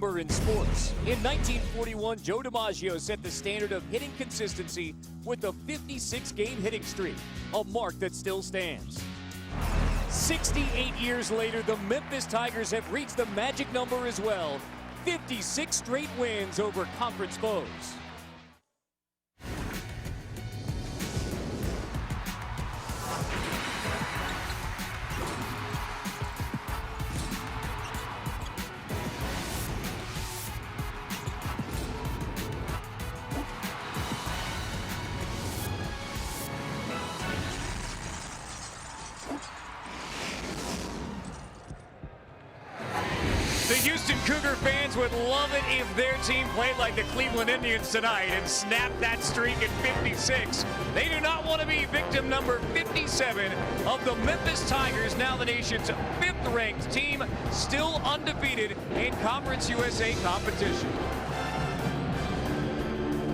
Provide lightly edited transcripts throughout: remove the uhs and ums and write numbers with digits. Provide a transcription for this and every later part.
In sports. In 1941, Joe DiMaggio set the standard of hitting consistency with a 56-game hitting streak, a mark that still stands. 68 years later, the Memphis Tigers have reached the magic number as well. 56 straight wins over conference foes. The Houston Cougar fans would love it if their team played like the Cleveland Indians tonight and snapped that streak at 56. They do not want to be victim number 57 of the Memphis Tigers, now the nation's 5th-ranked team, still undefeated in Conference USA competition.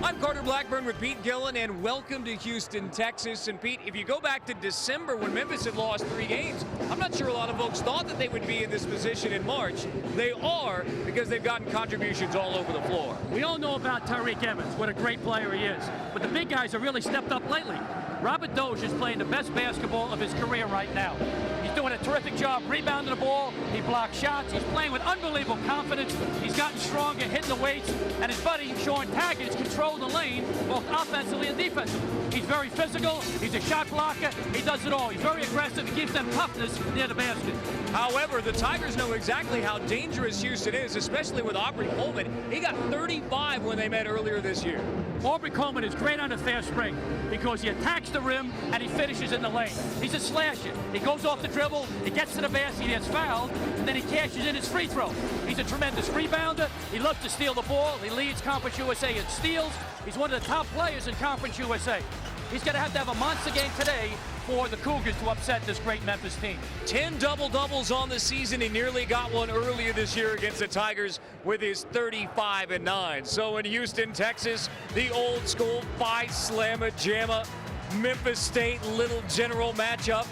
I'm Carter Blackburn with Pete Gillen, and welcome to Houston, Texas. And Pete, if you go back to December when Memphis had lost 3 games, I'm not sure a lot of folks thought that they would be in this position in March. They are, because they've gotten contributions all over the floor. We all know about Tyreke Evans, what a great player he is. But the big guys have really stepped up lately. Robert Dozier is playing the best basketball of his career right now. He's doing a terrific job rebounding the ball. He blocks shots. He's playing with unbelievable confidence. He's gotten stronger, hitting the weights. And his buddy, Sean Taggart, has controlled the lane, both offensively and defensively. He's very physical. He's a shot blocker. He does it all. He's very aggressive. He gives them toughness near the basket. However, the Tigers know exactly how dangerous Houston is, especially with Aubrey Coleman. He got 35 when they met earlier this year. Aubrey Coleman is great on the fast break because he attacks the rim and he finishes in the lane. He's a slasher. He goes off the dribble, he gets to the basket, he gets fouled, and then he cashes in his free throw. He's a tremendous rebounder. He loves to steal the ball. He leads Conference USA in steals. He's one of the top players in Conference USA. He's going to have a monster game today for the Cougars to upset this great Memphis team. 10 double-doubles on the season. He nearly got one earlier this year against the Tigers with his 35-9. So in Houston, Texas, the old school Phi Slamma Jamma Memphis State Little General matchup.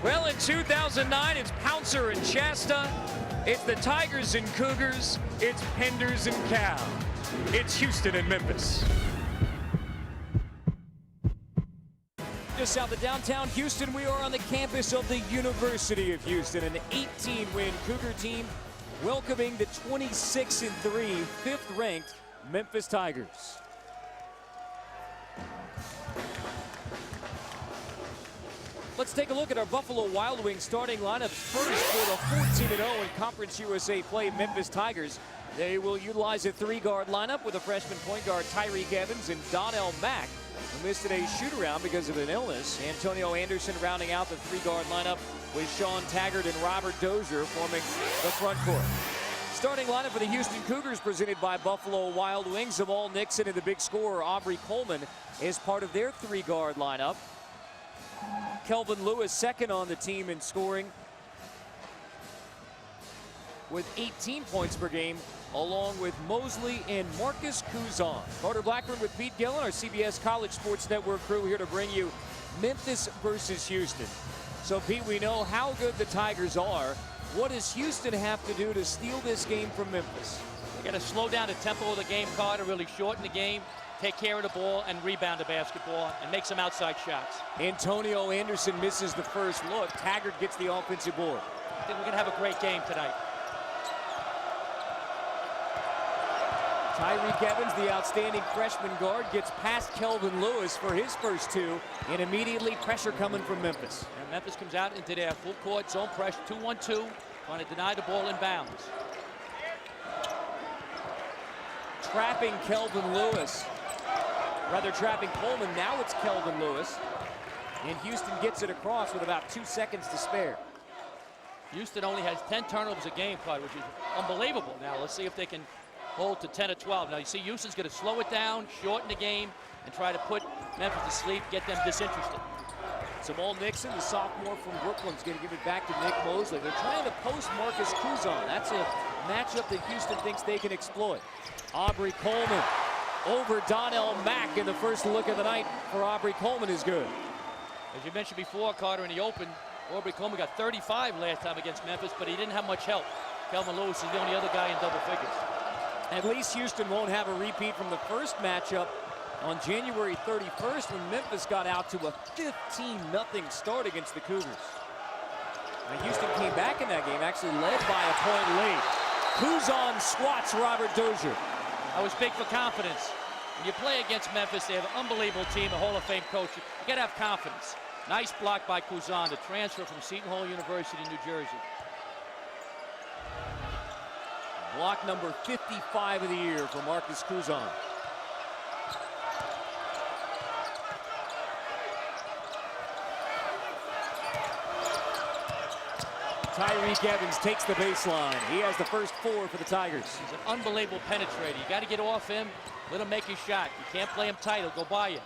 Well, in 2009, it's Pouncer and Shasta. It's the Tigers and Cougars. It's Penders and Cal. It's Houston and Memphis. Just south of downtown Houston, we are on the campus of the University of Houston, an 18-win Cougar team welcoming the 26-3, 5th-ranked Memphis Tigers. Let's take a look at our Buffalo Wild Wings starting lineups first for the 14-0 in Conference USA play Memphis Tigers. They will utilize a 3-guard lineup with a freshman point guard Tyreke Evans and Donnell Mack, who missed today's shoot-around because of an illness. Antonio Anderson rounding out the 3-guard lineup with Sean Taggart and Robert Dozier forming the front court. Starting lineup for the Houston Cougars presented by Buffalo Wild Wings. Jamal Nixon and the big scorer Aubrey Coleman is part of their 3-guard lineup. Kelvin Lewis second on the team in scoring with 18 points per game, along with Mosley and Marcus Couzon. Carter Blackburn with Pete Gillen, our CBS College Sports Network crew, here to bring you Memphis versus Houston. So, Pete, we know how good the Tigers are. What does Houston have to do to steal this game from Memphis? They got to slow down the tempo of the game, Carter, really shorten the game, take care of the ball, and rebound the basketball, and make some outside shots. Antonio Anderson misses the first look. Taggart gets the offensive board. I think we're going to have a great game tonight. Tyreke Evans, the outstanding freshman guard, gets past Kelvin Lewis for his first 2, and immediately pressure coming from Memphis. And Memphis comes out into their full court zone pressure, 2-1-2, trying to deny the ball in bounds. Trapping Kelvin Lewis. Rather trapping Coleman. Now it's Kelvin Lewis. And Houston gets it across with about 2 seconds to spare. Houston only has 10 turnovers a game, Carter, which is unbelievable. Now let's see if they can hold to 10 or 12. Now you see Houston's going to slow it down, shorten the game, and try to put Memphis to sleep, get them disinterested. Jamal Nixon, the sophomore from Brooklyn, is going to give it back to Nick Mosley. They're trying to post Marcus Couzon. That's a matchup that Houston thinks they can exploit. Aubrey Coleman over Donnell Mack, in the first look of the night for Aubrey Coleman is good. As you mentioned before, Carter, in the open, Aubrey Coleman got 35 last time against Memphis, but he didn't have much help. Kelvin Lewis is the only other guy in double figures. At least Houston won't have a repeat from the first matchup on January 31st when Memphis got out to a 15-0 start against the Cougars. Now Houston came back in that game, actually led by a point lead. Kuzan swats Robert Dozier. I was big for confidence. When you play against Memphis, they have an unbelievable team, a Hall of Fame coach. You got to have confidence. Nice block by Kuzan, the transfer from Seton Hall University, New Jersey. Block number 55 of the year for Marcus Kuzan. Tyreek Evans takes the baseline. He has the first 4 for the Tigers. He's an unbelievable penetrator. You got to get off him, let him make his shot. You can't play him tight, he'll go by you.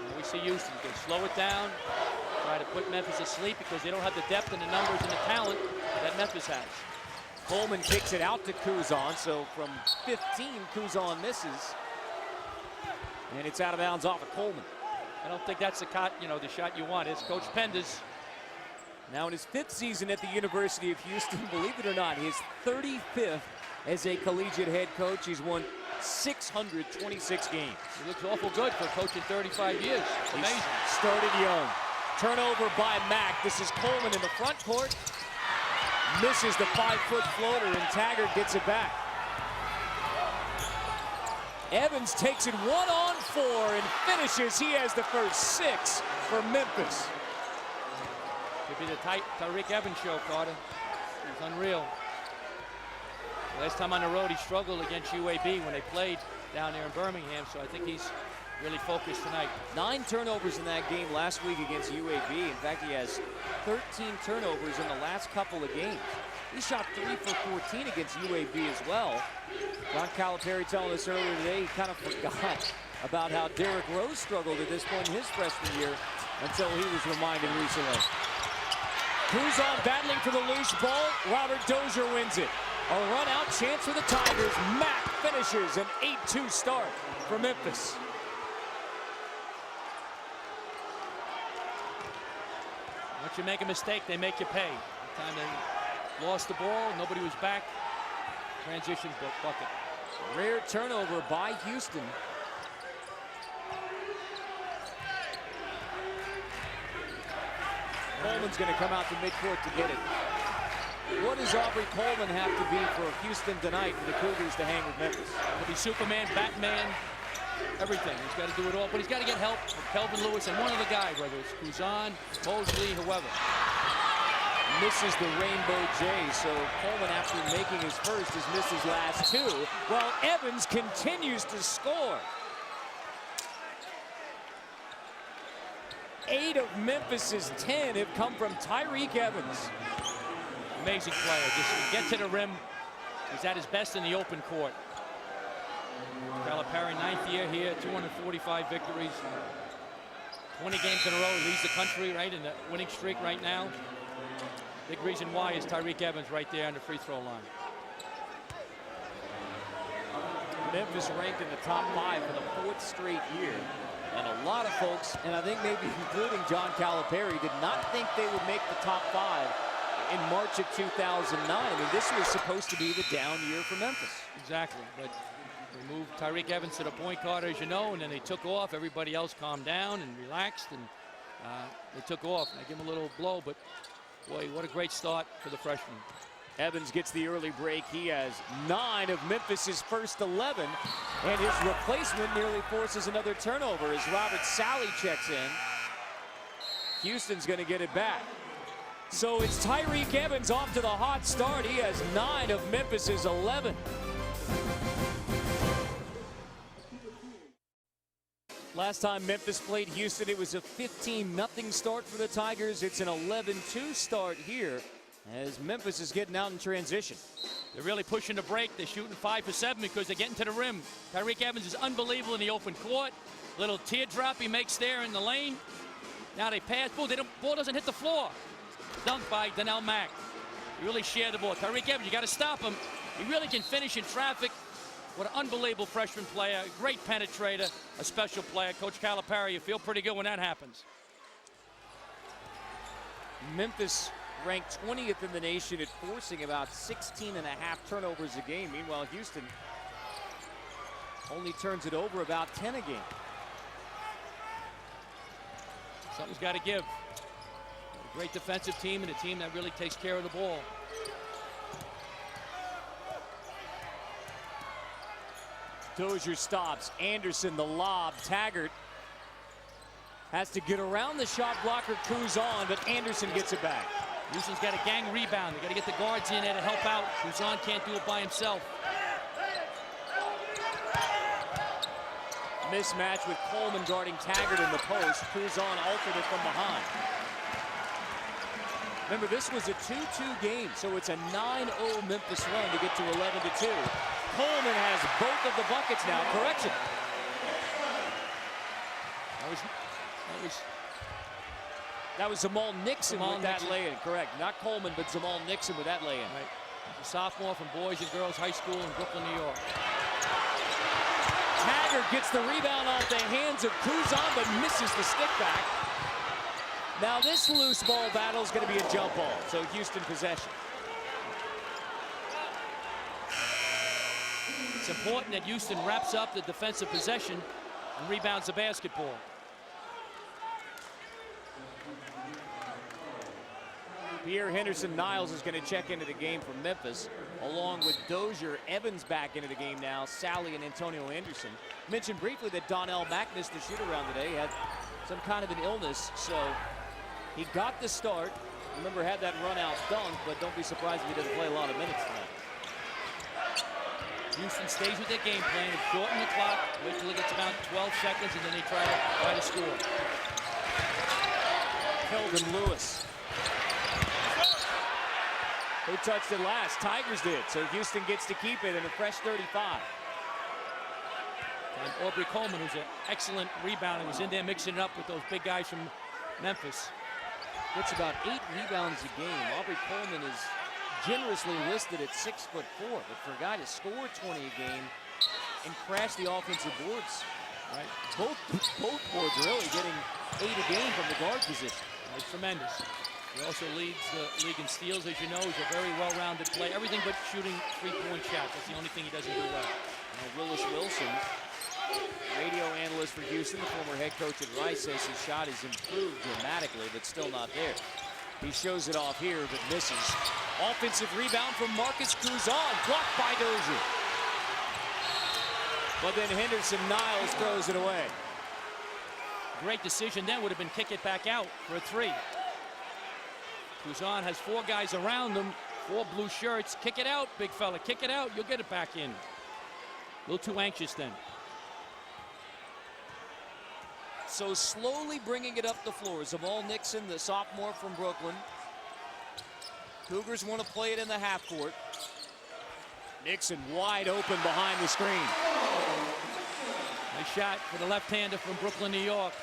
And we see Houston can slow it down, try to put Memphis asleep because they don't have the depth and the numbers and the talent that Memphis has. Coleman kicks it out to Kuzan, so from 15, Kuzan misses. And it's out of bounds off of Coleman. I don't think that's the shot you want. It's Coach Penda's. Now in his 5th season at the University of Houston, believe it or not, his 35th as a collegiate head coach. He's won 626 games. He looks awful good for coaching 35 years. Amazing. He's started young. Turnover by Mack. This is Coleman in the front court. Misses the 5-foot floater, and Taggart gets it back. Evans takes it 1-on-4 and finishes. He has the first 6 for Memphis. Could be the Tyreek Evans show, Carter. He's unreal. Last time on the road, he struggled against UAB when they played down there in Birmingham, so I think he's really focused tonight. 9 turnovers in that game last week against UAB. In fact, he has 13 turnovers in the last couple of games. He shot 3 for 14 against UAB as well. John Calipari telling us earlier today he kind of forgot about how Derrick Rose struggled at this point in his freshman year until he was reminded recently. Kuzan battling for the loose ball. Robert Dozier wins it. A run-out chance for the Tigers. Mack finishes an 8-2 start for Memphis. Once you make a mistake, they make you pay. The time they lost the ball, nobody was back. Transition bucket. Rare turnover by Houston. Coleman's going to come out to midcourt to get it. What does Aubrey Coleman have to be for Houston tonight for the Cougars to hang with Memphis? He'll be Superman, Batman, everything. He's got to do it all, but he's got to get help from Kelvin Lewis and one other guy, whether it's Kuzan, Mosley, whoever. Misses the Rainbow J, so Coleman, after making his first, has missed his last 2, while Evans continues to score. 8 of Memphis's 10 have come from Tyreek Evans. Amazing player. Just get to the rim. He's at his best in the open court. Calipari, 9th year here, 245 victories. 20 games in a row. He leads the country, right, in the winning streak right now. Big reason why is Tyreek Evans right there on the free throw line. Memphis ranked in the top 5 for the 4th straight year. And a lot of folks, and I think maybe including John Calipari, did not think they would make the top 5 in March of 2009. I mean, this was supposed to be the down year for Memphis. Exactly, but they moved Tyreek Evans to the point guard, as you know, and then they took off. Everybody else calmed down and relaxed, and they took off. And I give him a little blow, but boy, what a great start for the freshman. Evans gets the early break. He has 9 of Memphis's first 11, and his replacement nearly forces another turnover as Robert Sally checks in. Houston's going to get it back. So it's Tyreek Evans off to the hot start. He has 9 of Memphis's 11. Last time Memphis played Houston, it was a 15-0 start for the Tigers. It's an 11-2 start here as Memphis is getting out in transition. They're really pushing the break. They're shooting 5 for 7 because they're getting to the rim. Tyreek Evans is unbelievable in the open court. Little teardrop he makes there in the lane. Now they pass. Ball doesn't hit the floor. Dunked by Donnell Mack. He really shared the ball. Tyreek Evans, you got to stop him. He really can finish in traffic. What an unbelievable freshman player. A great penetrator. A special player. Coach Calipari, you feel pretty good when that happens. Memphis ranked 20th in the nation at forcing about 16.5 turnovers a game. Meanwhile, Houston only turns it over about 10 a game. Something's got to give. A great defensive team and a team that really takes care of the ball. Dozier stops. Anderson, the lob. Taggart has to get around the shot blocker. Kuzan, but Anderson gets it back. Houston's got a gang rebound. They got to get the guards in there to help out. Kuzan can't do it by himself. Mismatch with Coleman guarding Taggart in the post. Kuzan altered it from behind. Remember, this was a 2-2 game, so it's a 9-0 Memphis run to get to 11-2. Coleman has both of the buckets now. Correction. That was Jamal Nixon with that lay-in. Correct. Not Coleman, but Jamal Nixon with that lay-in. Right. A sophomore from Boys and Girls High School in Brooklyn, New York. Taggart gets the rebound off the hands of Kuzan, but misses the stick back. Now this loose ball battle is going to be a jump ball, so Houston possession. It's important that Houston wraps up the defensive possession and rebounds the basketball. Pierre Henderson-Niles is going to check into the game for Memphis, along with Dozier. Evans back into the game now. Sally and Antonio Anderson. Mentioned briefly that Donnell Mack missed the shoot-around today. He had some kind of an illness, so he got the start. Remember, had that run-out dunk, but don't be surprised if he doesn't play a lot of minutes tonight. Houston stays with their game plan of shorten the clock, wait till it gets about 12 seconds, and then they try to score. Keldon Lewis. Who touched it last? Tigers did, so Houston gets to keep it in a fresh 35. And Aubrey Coleman, who's an excellent rebounder, was in there mixing it up with those big guys from Memphis. Gets about 8 rebounds a game. Aubrey Coleman is generously listed at 6'4", but for a guy to score 20 a game and crash the offensive boards, right? Both boards really getting 8 a game from the guard position. It's tremendous. He also leads the league in steals, as you know. He's a very well-rounded player. Everything but shooting three-point shots. That's the only thing he doesn't do well. Now Willis Wilson, radio analyst for Houston, the former head coach at Rice, says his shot has improved dramatically, but still not there. He shows it off here, but misses. Offensive rebound from Marcus Kuzan, blocked by Dozier. But then Henderson-Niles throws it away. Great decision then would have been kick it back out for a three. Kuzan has 4 guys around him, 4 blue shirts. Kick it out, big fella. Kick it out. You'll get it back in. A little too anxious then. So slowly bringing it up the floor. Jamal Nixon, the sophomore from Brooklyn. Cougars want to play it in the half court. Nixon wide open behind the screen. Nice shot for the left-hander from Brooklyn, New York.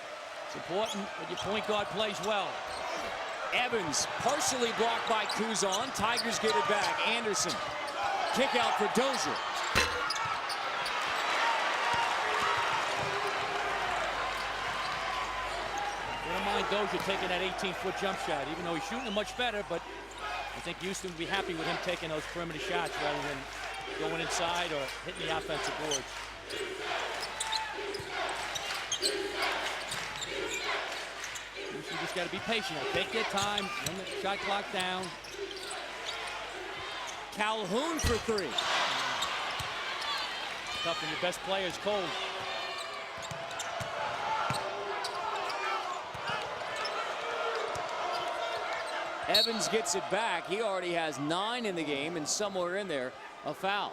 It's important that your point guard plays well. Evans partially blocked by Kuzan. Tigers get it back. Anderson. Kick out for Dozier. I don't mind Dozier taking that 18-foot jump shot, even though he's shooting it much better, but I think Houston would be happy with him taking those perimeter shots rather than going inside or hitting the offensive boards. You just got to be patient. Take their time, run the shot clock down. Calhoun for 3. Tough when your best player is cold. Evans gets it back. He already has 9 in the game, and somewhere in there, a foul.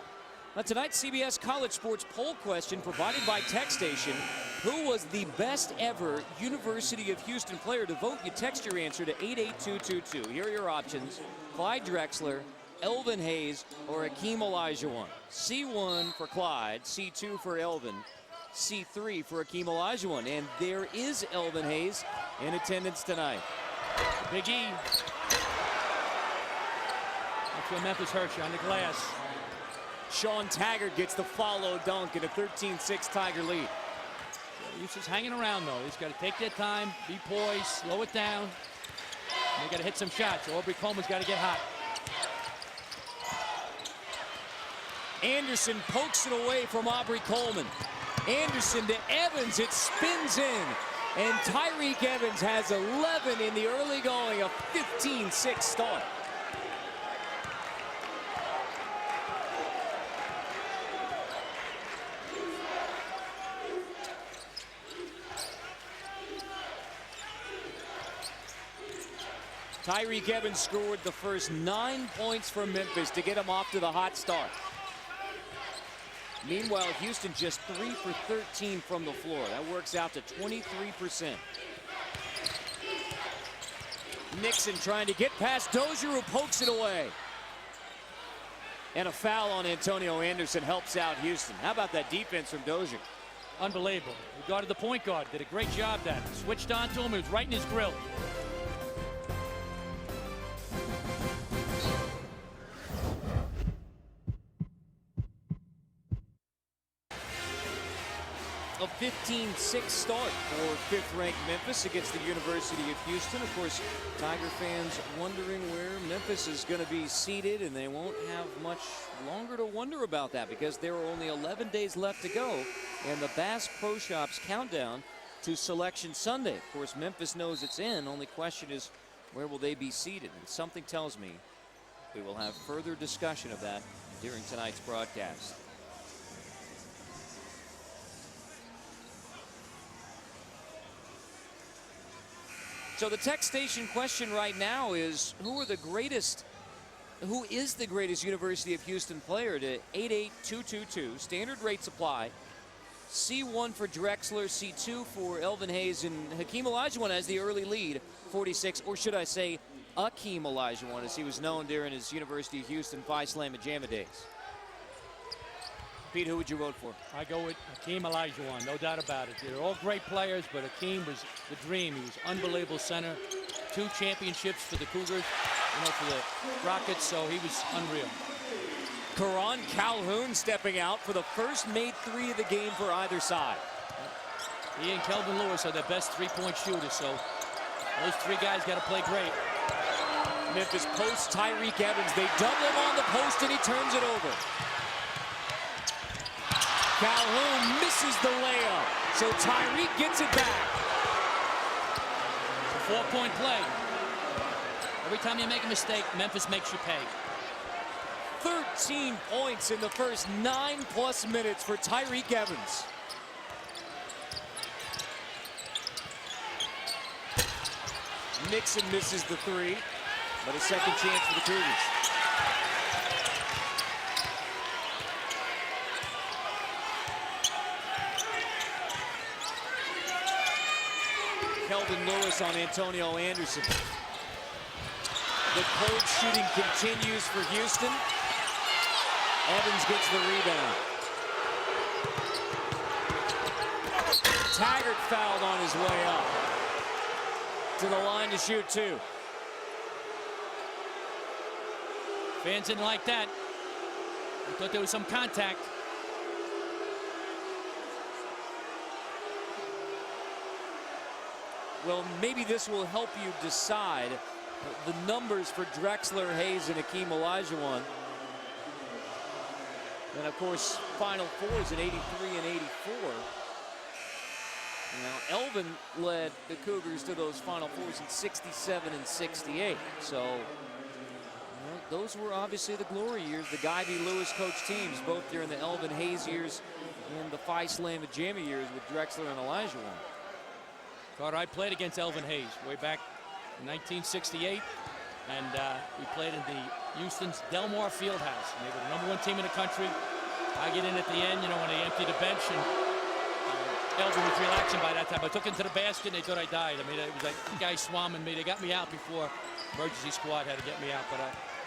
Now tonight's CBS College Sports poll question provided by TechStation. Who was the best ever University of Houston player? To vote, you text your answer to 88222. Here are your options. Clyde Drexler, Elvin Hayes, or Hakeem Olajuwon. C1 for Clyde, C2 for Elvin, C3 for Hakeem Olajuwon. And there is Elvin Hayes in attendance tonight. Big E. That's where Memphis hurts you on the glass. Sean Taggart gets the follow dunk in a 13-6 Tiger lead. Houston's hanging around, though. He's got to take their time, be poised, slow it down. They got to hit some shots. Aubrey Coleman's got to get hot. Anderson pokes it away from Aubrey Coleman. Anderson to Evans, it spins in. And Tyreek Evans has 11 in the early going, a 15-6 start. Tyreek Evans scored the first 9 points for Memphis to get him off to the hot start. Meanwhile, Houston just 3 for 13 from the floor. That works out to 23%. Nixon trying to get past Dozier, who pokes it away. And a foul on Antonio Anderson helps out Houston. How about that defense from Dozier? Unbelievable. He guarded the point guard. Did a great job that. Switched on to him. He was right in his grill. A 15-6 start for fifth-ranked Memphis against the University of Houston. Of course, Tiger fans wondering where Memphis is going to be seated, and they won't have much longer to wonder about that because there are only 11 days left to go in the Bass Pro Shops countdown to Selection Sunday. Of course, Memphis knows it's in. Only question is, where will they be seated? And something tells me we will have further discussion of that during tonight's broadcast. So the text station question right now is, who is the greatest University of Houston player? To 88222, standard rate supply. C1 for Drexler, C2 for Elvin Hayes, and Hakeem Olajuwon has the early lead, 46, or should I say Akeem Olajuwon, as he was known during his University of Houston Phi Slamma Jamma days. Pete, who would you vote for? I go with Hakeem Olajuwon, no doubt about it. They're all great players, but Hakeem was the dream. He was unbelievable center. 2 championships for the Cougars, for the Rockets, so he was unreal. Karan Calhoun stepping out for the first made 3 of the game for either side. He and Kelvin Lewis are the best 3-point shooters, so those 3 guys got to play great. Memphis posts Tyreek Evans. They double him on the post, and he turns it over. Calhoun misses the layup, so Tyreek gets it back. It's a 4-point play. Every time you make a mistake, Memphis makes you pay. 13 points in the first 9+ minutes for Tyreek Evans. Nixon misses the 3, but a second chance for the Cougars. Kelvin Lewis on Antonio Anderson. The cold shooting continues for Houston. Evans gets the rebound. Taggart fouled on his way up to the line to shoot 2. Fans didn't like that. They thought there was some contact. Well, maybe this will help you decide the numbers for Drexler, Hayes, and Hakeem Olajuwon. And of course, Final Fours in 83 and 84. Now, Elvin led the Cougars to those Final Fours in 67 and 68. So, those were obviously the glory years. The Guy V. Lewis coached teams, both during the Elvin Hayes years and the Phi Slamma Jamma years with Drexler and Olajuwon. Carter, I played against Elvin Hayes way back in 1968, and we played in the Houston's Delmar Fieldhouse. And they were the #1 team in the country. I get in at the end, when they emptied the bench, and Elvin was relaxing by that time. I took him to the basket, and they thought I died. I mean, it was like guys swarming me. They got me out before emergency squad had to get me out. But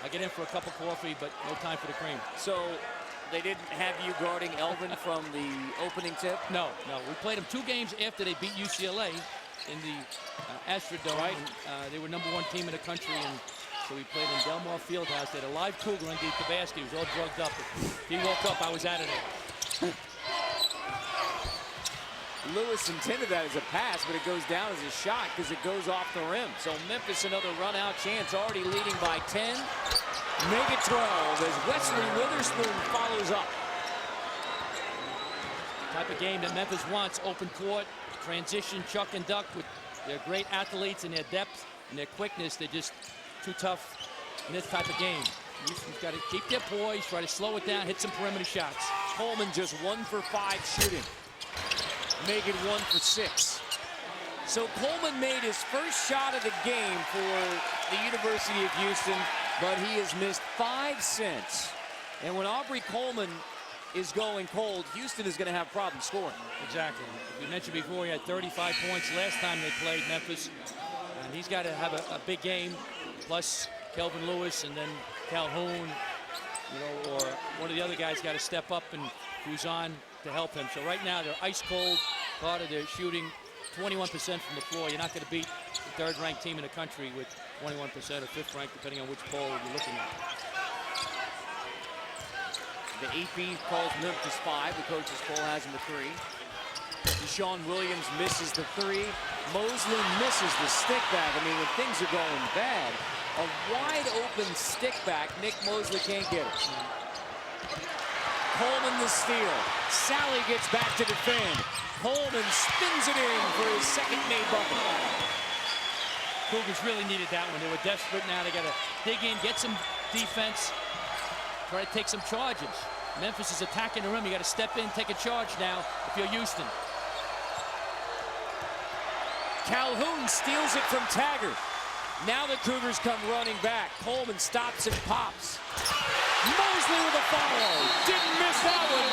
I get in for a cup of coffee, but no time for the cream. So they didn't have you guarding Elvin from the opening tip? No. We played them 2 games after they beat UCLA in the Astrodome. Right. And, they were #1 team in the country, and so we played in Delmar Fieldhouse. They had a live Cougar underneath the basket. He was all drugged up. If he woke up, I was out of there. Lewis intended that as a pass, but it goes down as a shot because it goes off the rim. So Memphis another run out chance, already leading by 10. Make it 12 as Wesley Witherspoon follows up. Type of game that Memphis wants, open court, transition, chuck and duck with their great athletes and their depth and their quickness. They're just too tough in this type of game. Houston's got to keep their poise, try to slow it down, hit some perimeter shots. Coleman just 1 for 5 shooting. Make it 1 for 6. So Coleman made his first shot of the game for the University of Houston, but he has missed 5 since. And when Aubrey Coleman is going cold, Houston is going to have problems scoring. Exactly. We mentioned before he had 35 points last time they played Memphis. And he's got to have a big game, plus Kelvin Lewis and then Calhoun, or one of the other guys got to step up and who's on to help him. So right now they're ice cold. Carter, they're shooting 21% from the floor. You're not going to beat the 3rd-ranked team in the country with 21% or 5th ranked, depending on which poll you're looking at. The AP calls Memphis 5. The coaches poll has him a 3. Deshaun Williams misses the 3. Mosley misses the stick back. I mean, when things are going bad, a wide open stick back, Nick Mosley can't get it. Coleman the steal. Sally gets back to defend. Coleman spins it in for his second made bucket. Cougars really needed that one. They were desperate now. They got to dig in, get some defense, try to take some charges. Memphis is attacking the rim. You got to step in, take a charge now if you're Houston. Calhoun steals it from Taggart. Now the Cougars come running back. Coleman stops and pops. Mosley with a follow. Didn't miss that one.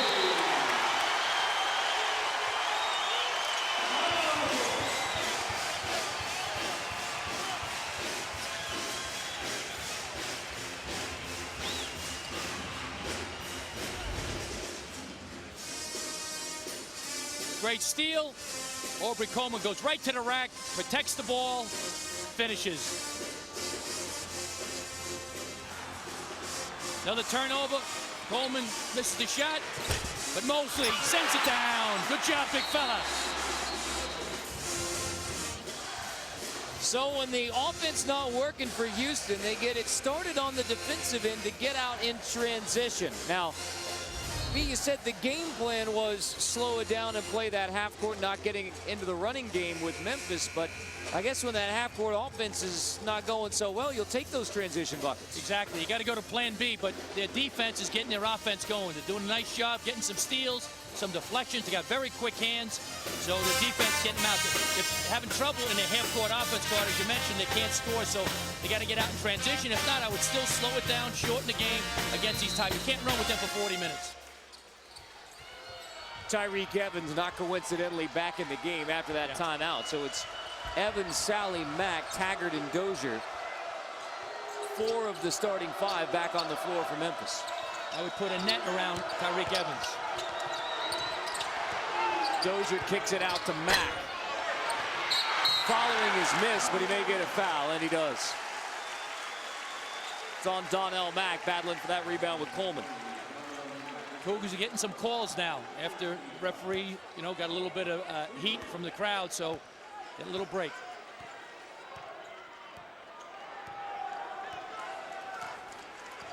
Great steal. Aubrey Coleman goes right to the rack, protects the ball, finishes. Another turnover. Coleman misses the shot, but Mosley sends it down. Good job, big fella. So when the offense not working for Houston, they get it started on the defensive end to get out in transition. Now, you said the game plan was slow it down and play that half court, not getting into the running game with Memphis, but I guess when that half court offense is not going so well, you'll take those transition buckets. Exactly. You got to go to plan B, but their defense is getting their offense going. They're doing a nice job getting some steals, some deflections. They got very quick hands, so the defense getting them out. They're having trouble in their half court offense, Carter, as you mentioned. They can't score, so they got to get out in transition. If not, I would still slow it down, shorten the game against these types. You can't run with them for 40 minutes. Tyreek Evans not coincidentally back in the game after that timeout. So it's Evans, Sally, Mack, Taggart, and Dozier. 4 of the starting 5 back on the floor for Memphis. I would put a net around Tyreek Evans. Dozier kicks it out to Mack. Following his miss, but he may get a foul, and he does. It's on Donnell Mack battling for that rebound with Coleman. Cougars are getting some calls now after referee, got a little bit of heat from the crowd, so get a little break.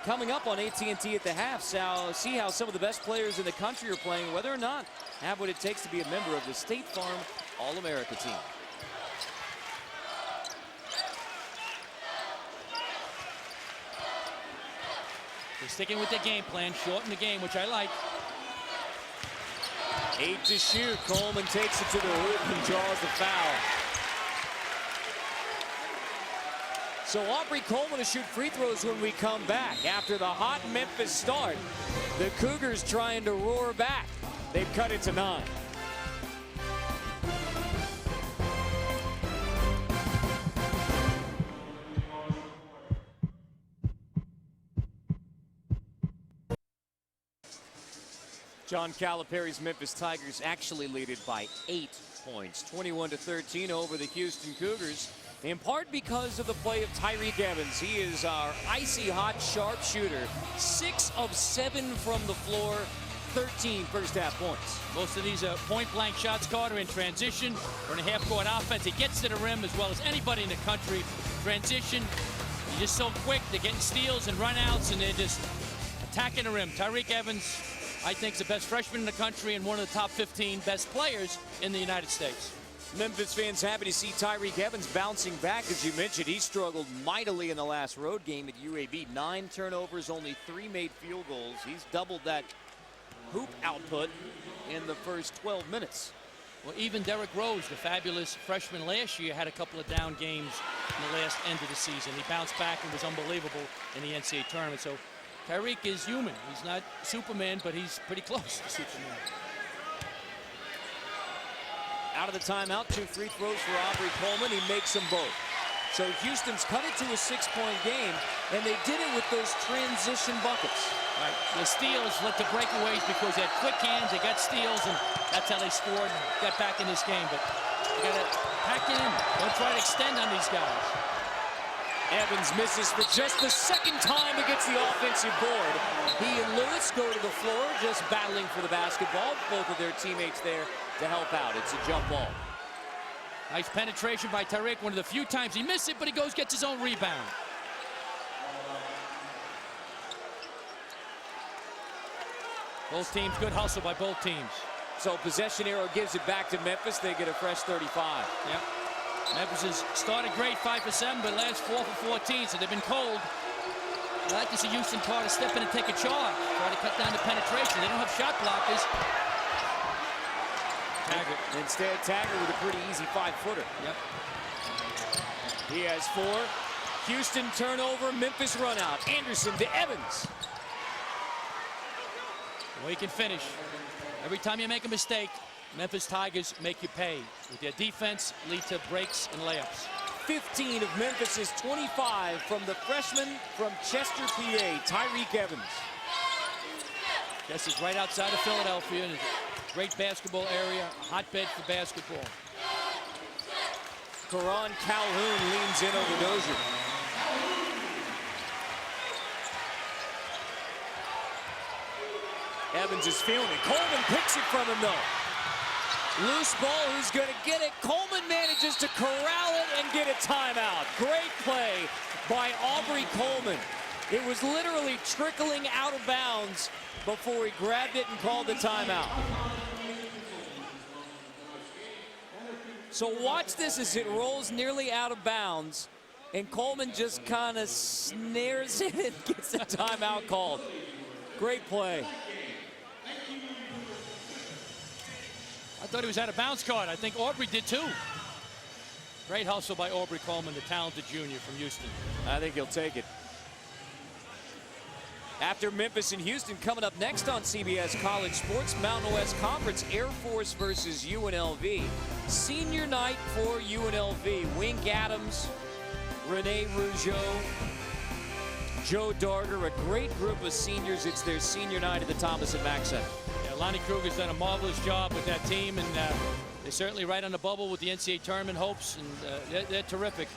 Coming up on AT&T at the half, so see how some of the best players in the country are playing, whether or not have what it takes to be a member of the State Farm All-America team. They're sticking with their game plan, shorten the game, which I like. 8 to shoot. Coleman takes it to the hoop and draws the foul. So Aubrey Coleman to shoot free throws when we come back. After the hot Memphis start, the Cougars trying to roar back. They've cut it to 9. John Calipari's Memphis Tigers actually lead it by 8 points, 21-13 over the Houston Cougars, in part because of the play of Tyreek Evans. He is our icy hot sharpshooter, 6 of 7 from the floor, 13 first-half points. Most of these are point-blank shots, Carter, in transition or in a half-court offense. He gets to the rim as well as anybody in the country. Transition, he's just so quick. They're getting steals and run-outs, and they're just attacking the rim. Tyreke Evans, I think, is the best freshman in the country and one of the top 15 best players in the United States. Memphis fans happy to see Tyreke Evans bouncing back. As you mentioned, he struggled mightily in the last road game at UAB. 9 turnovers, only 3 made field goals. He's doubled that hoop output in the first 12 minutes. Well, even Derrick Rose, the fabulous freshman last year, had a couple of down games in the last end of the season. He bounced back and was unbelievable in the NCAA tournament. So Tyreke is human. He's not Superman, but he's pretty close to Superman. Out of the timeout, 2 free throws for Aubrey Coleman. He makes them both. So Houston's cut it to a 6-point game, and they did it with those transition buckets. Right. The steals led to breakaways because they had quick hands, they got steals, and that's how they scored and got back in this game. But you got to pack it in. Don't try to extend on these guys. Evans misses for just the second time against the offensive board. He and Lewis go to the floor, just battling for the basketball. Both of their teammates there to help out. It's a jump ball. Nice penetration by Tyreke. One of the few times he missed it, but he gets his own rebound. Both teams, good hustle by both teams. So possession arrow gives it back to Memphis. They get a fresh 35. Yep. Memphis has started great, 5 for 7, but last 4 for 14, so they've been cold. I'd like to see Houston Carter step in and take a charge, try to cut down the penetration. They don't have shot blockers. Taggart. Instead, Taggart with a pretty easy 5-footer. Yep. He has 4. Houston turnover, Memphis run out. Anderson to Evans. Well, he can finish. Every time you make a mistake, Memphis Tigers make you pay. With their defense, lead to breaks and layups. 15 of Memphis's 25 from the freshman from Chester, PA, Tyreke Evans. This is right outside of Philadelphia. And great basketball area, hotbed for basketball. Karan Calhoun leans in over Dozier. Evans is feeling it. Coleman picks it from him, though. Loose ball, who's going to get it? Coleman manages to corral it and get a timeout. Great play by Aubrey Coleman. It was literally trickling out of bounds before he grabbed it and called the timeout. So watch this as it rolls nearly out of bounds, and Coleman just kind of snares it and gets the timeout called. Great play. I thought he was out of bounds card. I think Aubrey did too. Great hustle by Aubrey Coleman, the talented junior from Houston. I think he'll take it. After Memphis and Houston, coming up next on CBS College Sports, Mountain West Conference, Air Force versus UNLV. Senior night for UNLV. Wink Adams, Rene Rougeau, Joe Darger, a great group of seniors. It's their senior night at the Thomas and Mack Center. Yeah, Lonnie Kruger's done a marvelous job with that team, and they're certainly right on the bubble with the NCAA tournament hopes, and they're terrific.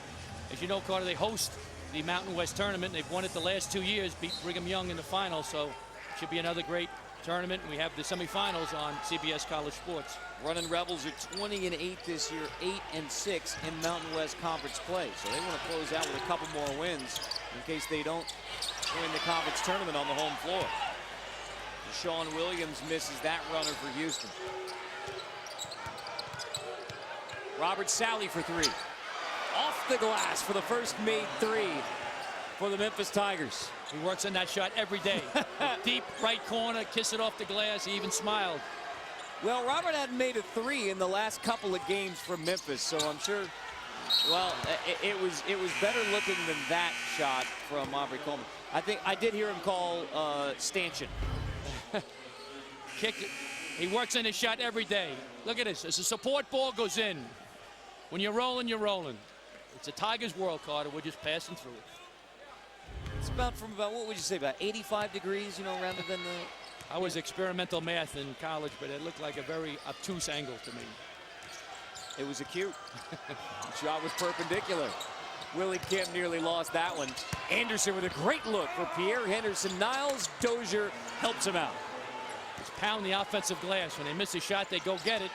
As you know, Carter, they host the Mountain West tournament. They've won it the last 2 years, beat Brigham Young in the final, so it should be another great tournament. We have the semifinals on CBS College Sports. Running Rebels are 20-8 this year, 8-6 in Mountain West Conference play. So they want to close out with a couple more wins in case they don't win the conference tournament on the home floor. Sean Williams misses that runner for Houston. Robert Sally for 3. Off the glass for the first made 3 for the Memphis Tigers. He works on that shot every day. Deep right corner, kiss it off the glass. He even smiled. Well, Robert hadn't made a 3 in the last couple of games for Memphis, so I'm sure, well, it was better looking than that shot from Aubrey Coleman. I think I did hear him call stanchion. Kick it. He works on his shot every day. Look at this. As a support ball goes in, when you're rolling, you're rolling. It's a Tigers world, Carter. We're just passing through it. It's about from about, what would you say, about 85 degrees, you know, rather than the... I was experimental math in college, but it looked like a very obtuse angle to me. It was acute. The shot was perpendicular. Willie Kemp nearly lost that one. Anderson with a great look for Pierre Henderson. Niles Dozier helps him out. Just pound the offensive glass. When they miss a shot, they go get it.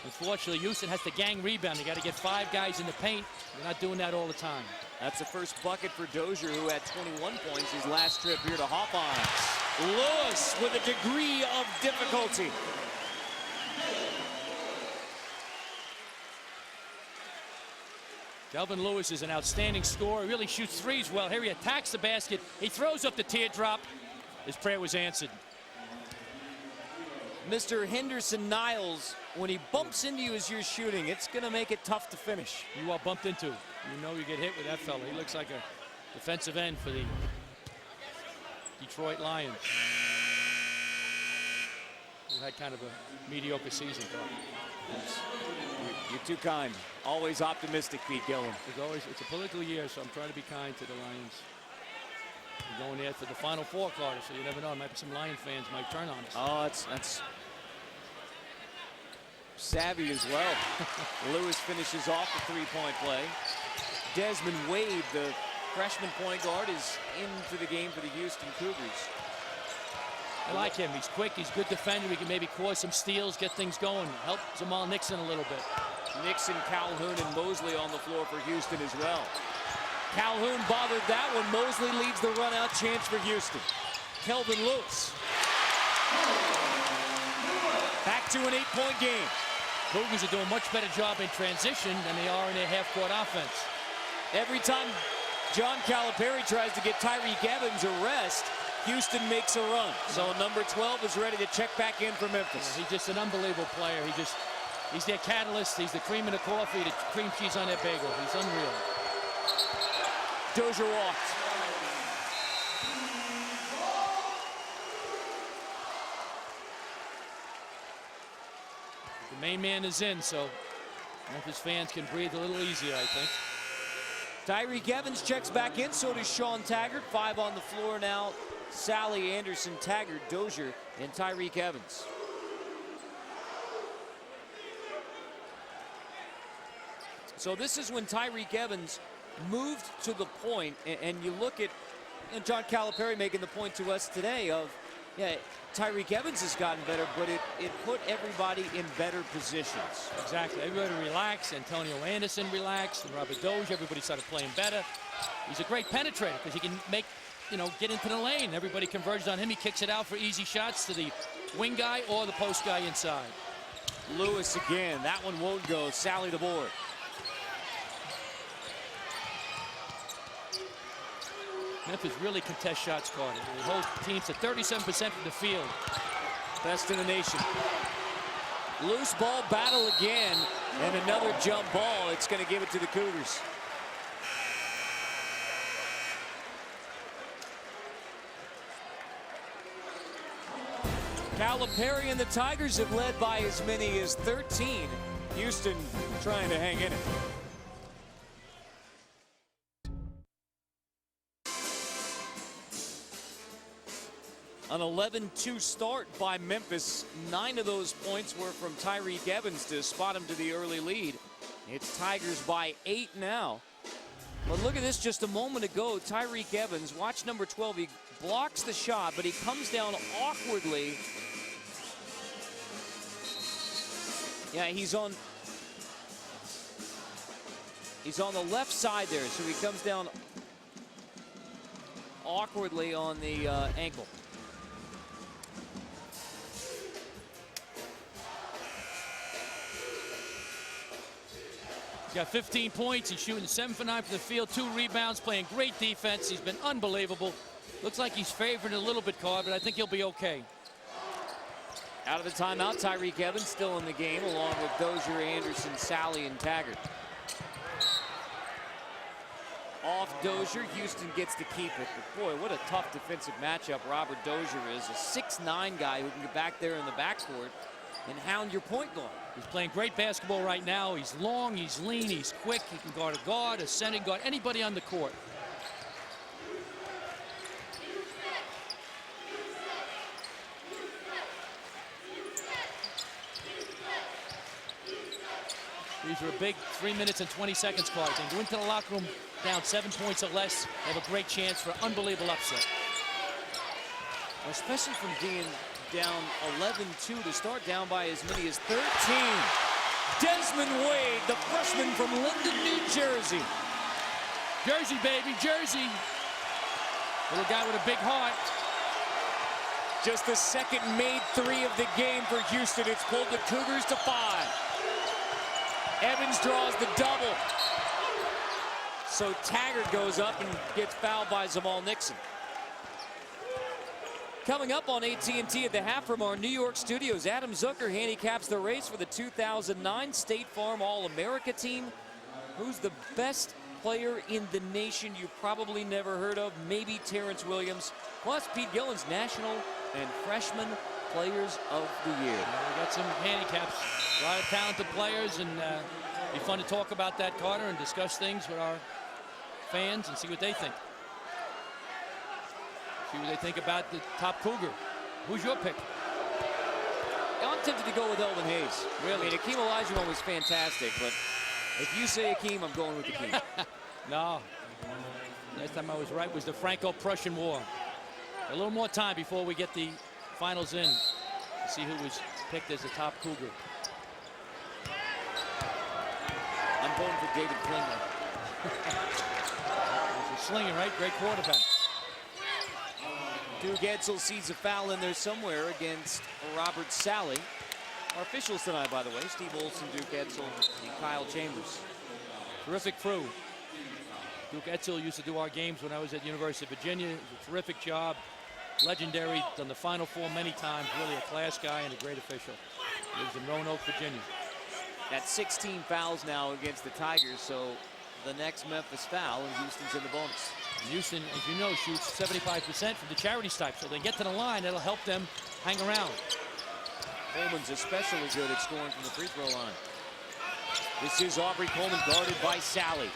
Unfortunately, Houston has to gang rebound. They got to get 5 guys in the paint. They're not doing that all the time. That's the first bucket for Dozier, who had 21 points his last trip here to Hawkeyes. Lewis with a degree of difficulty. Delvin Lewis is an outstanding scorer. He really shoots threes well. Here he attacks the basket. He throws up the teardrop. His prayer was answered. Mr. Henderson Niles, when he bumps into you as you're shooting, it's going to make it tough to finish. You are bumped into. You know you get hit with that fella. He looks like a defensive end for the Detroit Lions. Who had kind of a mediocre season. You're too kind. Always optimistic, Pete Gillen. It's a political year, so I'm trying to be kind to the Lions. We're going there for the Final Four, Carter, so you never know. Might be some Lion fans might turn on us. Oh, that's savvy as well. Lewis finishes off the three-point play. Desmond Wade, the freshman point guard, is into the game for the Houston Cougars. I like him. He's quick. He's a good defender. He can maybe cause some steals, get things going. Help Jamal Nixon a little bit. Nixon, Calhoun, and Mosley on the floor for Houston as well. Calhoun bothered that one. Mosley leads the run-out chance for Houston. Kelvin Lewis. Back to an 8-point game. Cougars are doing a much better job in transition than they are in their half-court offense. Every time John Calipari tries to get Tyreek Evans a rest, Houston makes a run. So number 12 is ready to check back in for Memphis. He's just an unbelievable player. He's their catalyst. He's the cream in the coffee, the cream cheese on their bagel. He's unreal. Dozier walked. The main man is in, so Memphis fans can breathe a little easier, I think. Tyreek Evans checks back in, so does Sean Taggart. 5 on the floor now. Sally, Anderson, Taggart, Dozier, and Tyreek Evans. So this is when Tyreek Evans moved to the point, and you look at John Calipari making the point to us today of, yeah, Tyreek Evans has gotten better, but it put everybody in better positions. Exactly. Everybody relaxed. Antonio Anderson relaxed, and Robert Dozier. Everybody started playing better. He's a great penetrator because he can make, get into the lane. Everybody converges on him. He kicks it out for easy shots to the wing guy or the post guy inside. Lewis again. That one won't go. Sally the board. Memphis really contests shots, Carter. They hold teams to 37% from the field. Best in the nation. Loose ball battle again, and another jump ball. It's going to give it to the Cougars. Calipari and the Tigers have led by as many as 13. Houston trying to hang in it. An 11-2 start by Memphis. 9 of those points were from Tyreek Evans to spot him to the early lead. It's Tigers by 8 now. But look at this just a moment ago. Tyreek Evans, watch number 12. He blocks the shot, but he comes down awkwardly. Yeah, he's on the left side there, so he comes down awkwardly on the ankle. He's got 15 points. He's shooting 7 for 9 from the field, 2 rebounds, playing great defense. He's been unbelievable. Looks like he's favored a little bit, Carr, but I think he'll be okay. Out of the timeout, Tyreek Evans still in the game, along with Dozier, Anderson, Sally, and Taggart. Off Dozier, Houston gets to keep it. But boy, what a tough defensive matchup Robert Dozier is. A 6'9" guy who can get back there in the backcourt and hound your point guard. He's playing great basketball right now. He's long, he's lean, he's quick. He can guard, a center guard, anybody on the court. These are a big 3 minutes and 20 seconds cards. They go into the locker room down 7 points or less. They have a great chance for an unbelievable upset. especially from being down 11-2 to start, down by as many as 13. Desmond Wade, the freshman from Linden, New Jersey. Jersey, baby, Jersey. Little guy with a big heart. Just the second made three of the game for Houston. It's pulled the Cougars to 5. Evans draws the double. So Taggart goes up and gets fouled by Zamal Nixon. Coming up on AT&T at the half from our New York studios, Adam Zucker handicaps the race for the 2009 State Farm All-America team. Who's the best player in the nation you probably never heard of? Maybe Terrence Williams. Plus Pete Gillen's National and Freshman Players of the Year. We got some handicaps. A lot of talented players, and it'll be fun to talk about that, Carter, and discuss things with our fans and see what they think. See what they think about the top Cougar. Who's your pick? I'm tempted to go with Elvin Hayes. Really? I mean, Akeem Olajuwon was fantastic, but if you say Akeem, I'm going with Akeem. No. Last time I was right was the Franco-Prussian War. A little more time before we get the finals in to see who was picked as the top Cougar. I'm going for David Klingler. He's a slinger, right? Great quarterback. Duke Edsel sees a foul in there somewhere against Robert Sally. Our officials tonight, by the way, Steve Olson, Duke Edsel, and Kyle Chambers. Terrific crew. Duke Edsel used to do our games when I was at University of Virginia. It was a terrific job. Legendary, done the Final Four many times. Really a class guy and a great official. He lives in Roanoke, Virginia. That's 16 fouls now against the Tigers, so the next Memphis foul, and Houston's in the bonus. Houston, as you know, shoots 75% from the charity stripe, so they get to the line. That'll help them hang around. Coleman's especially good at scoring from the free throw line. This is Aubrey Coleman, guarded by Sally.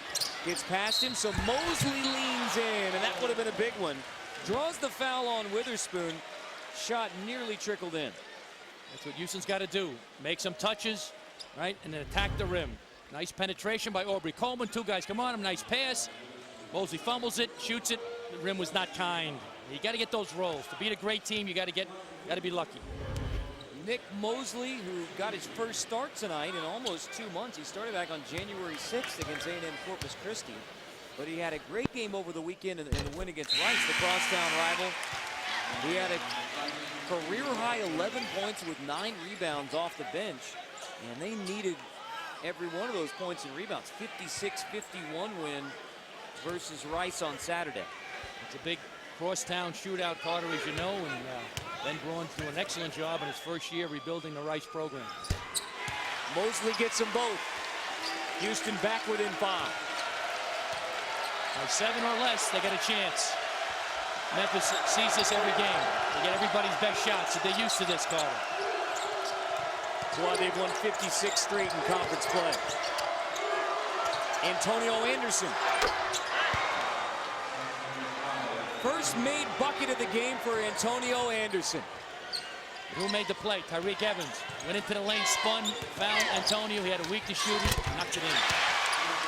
Gets past him, so Mosley leans in, and that would have been a big one. Draws the foul on Witherspoon. Shot nearly trickled in. That's what Houston's got to do. Make some touches, right, and then attack the rim. Nice penetration by Aubrey Coleman. Two guys come on him. Nice pass. Mosley fumbles it, shoots it. The rim was not kind. You got to get those rolls. To beat a great team, you got to be lucky. Nick Mosley, who got his first start tonight in almost 2 months. He started back on January 6th against A&M Corpus Christi. But he had a great game over the weekend in the win against Rice, the crosstown rival. He had a career-high 11 points with 9 rebounds off the bench. And they needed every one of those points and rebounds. 56-51 win versus Rice on Saturday. It's a big crosstown shootout, Carter, as you know, and Ben Braun's doing an excellent job in his first year rebuilding the Rice program. Mosley gets them both. Houston back within 5. By 7 or less, they get a chance. Memphis sees this every game. They get everybody's best shots, so they're used to this, Carter. That's why they've won 56 straight in conference play. Antonio Anderson. First made bucket of the game for Antonio Anderson. Who made the play? Tyreek Evans. Went into the lane, spun, found Antonio. He had a weak to shooting, knocked it in.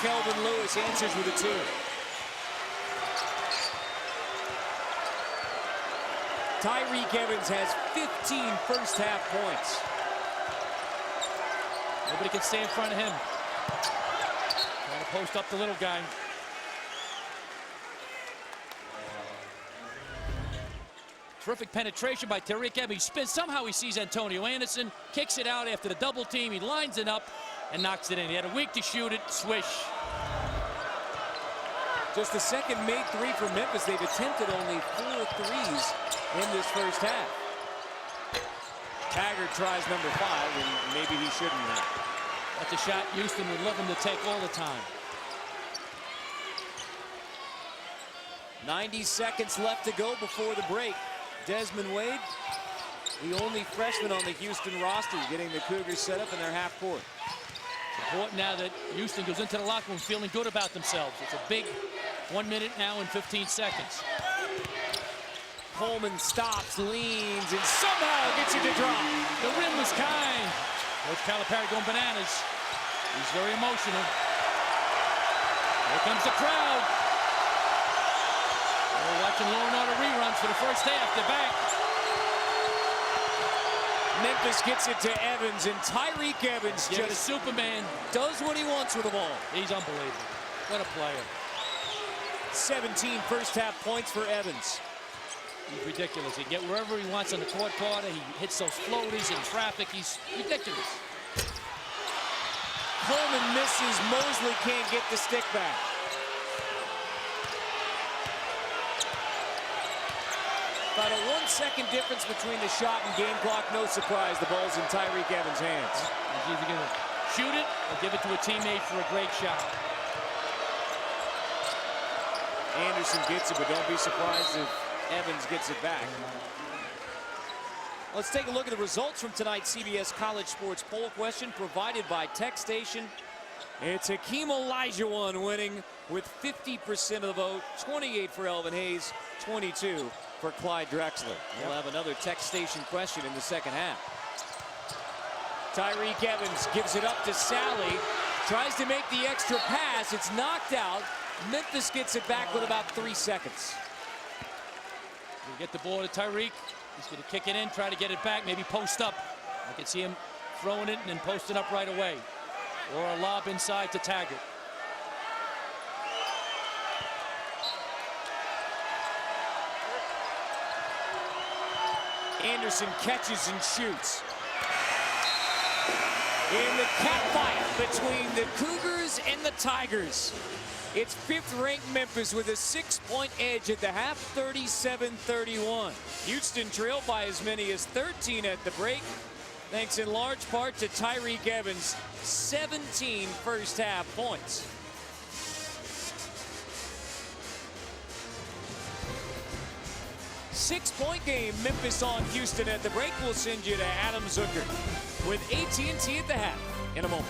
Kelvin Lewis answers with a 2. Tyreek Evans has 15 first half points. Nobody can stay in front of him. Trying to post up the little guy. Terrific penetration by Tyreek Evans. He spins. Somehow he sees Antonio Anderson, kicks it out after the double team. He lines it up and knocks it in. He had a week to shoot it. Swish. Just the second made 3 for Memphis. They've attempted only 4 threes in this first half. Taggart tries number 5, and maybe he shouldn't have. That's a shot Houston would love him to take all the time. 90 seconds left to go before the break. Desmond Wade, the only freshman on the Houston roster, getting the Cougars set up in their half court. It's important now that Houston goes into the locker room feeling good about themselves. It's a big 1 minute now and 15 seconds. Coleman stops, leans, and somehow gets it to drop. The rim was kind. Coach Calipari going bananas. He's very emotional. Here comes the crowd. We're watching Law and Order reruns for the first half. They're back. Memphis gets it to Evans, and Tyreek Evans Yeah, the just Superman. does what he wants with the ball. He's unbelievable. What a player. 17 first-half points for Evans. He's ridiculous. He can get wherever he wants on the court corner. He hits those floaties in traffic. He's ridiculous. Coleman misses. Mosley can't get the stick back. About a 1-second difference between the shot and game clock. No surprise, the ball's in Tyreek Evans' hands. He's either going to shoot it or give it to a teammate for a great shot. Anderson gets it, but don't be surprised if Evans gets it back. Let's take a look at the results from tonight's CBS College Sports Poll question provided by TechStation. It's Hakeem Olajuwon winning with 50% of the vote, 28 for Elvin Hayes, 22 for Clyde Drexler. We'll have another TechStation question in the second half. Tyreek Evans gives it up to Sally, tries to make the extra pass. It's knocked out. Memphis gets it back with about 3 seconds. We get the ball to Tyreek. He's going to kick it in, try to get it back, maybe post up. I can see him throwing it and then posting up right away. Or a lob inside to Taggart. Anderson catches and shoots. In the catfight between the Cougars and the Tigers. It's 5th-ranked Memphis with a 6-point edge at the half, 37-31. Houston trailed by as many as 13 at the break, thanks in large part to Tyreek Evans' 17 first-half points. Six-point game, Memphis on Houston at the break. We'll send you to Adam Zucker with AT&T at the half in a moment.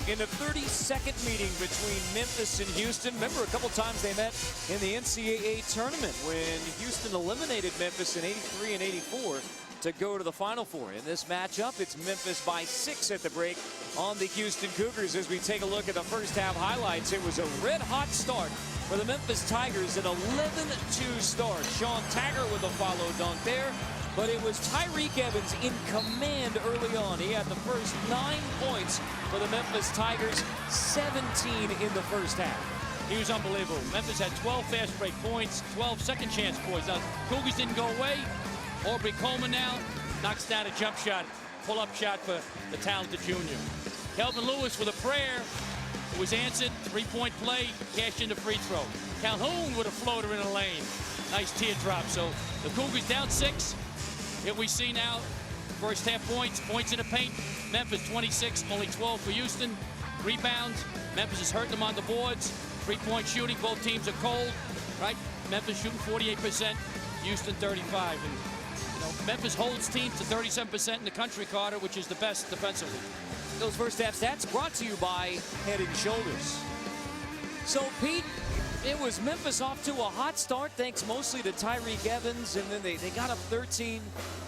In the 32nd meeting between Memphis and Houston. Remember, a couple times they met in the NCAA tournament when Houston eliminated Memphis in '83 and '84 to go to the Final Four. In this matchup, it's Memphis by 6 at the break on the Houston Cougars. As we take a look at the first half highlights, it was a red-hot start for the Memphis Tigers, an 11-2 start. Sean Taggart with a follow dunk there. But it was Tyreek Evans in command early on. He had the first 9 points for the Memphis Tigers, 17 in the first half. He was unbelievable. Memphis had 12 fast break points, 12 second chance points. Now, Cougars didn't go away. Aubrey Coleman now knocks down a jump shot, pull-up shot for the talented junior. Kelvin Lewis with a prayer. It was answered, 3-point play, cashed in the free throw. Calhoun with a floater in the lane. Nice teardrop. So the Cougars down 6. Here we see now, first half points in the paint. Memphis 26, only 12 for Houston. Rebounds, Memphis is hurting them on the boards. 3-point shooting, both teams are cold, right? Memphis shooting 48%, Houston 35. And, you know, Memphis holds teams to 37% in the country, Carter, which is the best defensively. Those first half stats brought to you by Head & Shoulders. So, Pete, it was Memphis off to a hot start, thanks mostly to Tyreek Evans, and then they got up 13.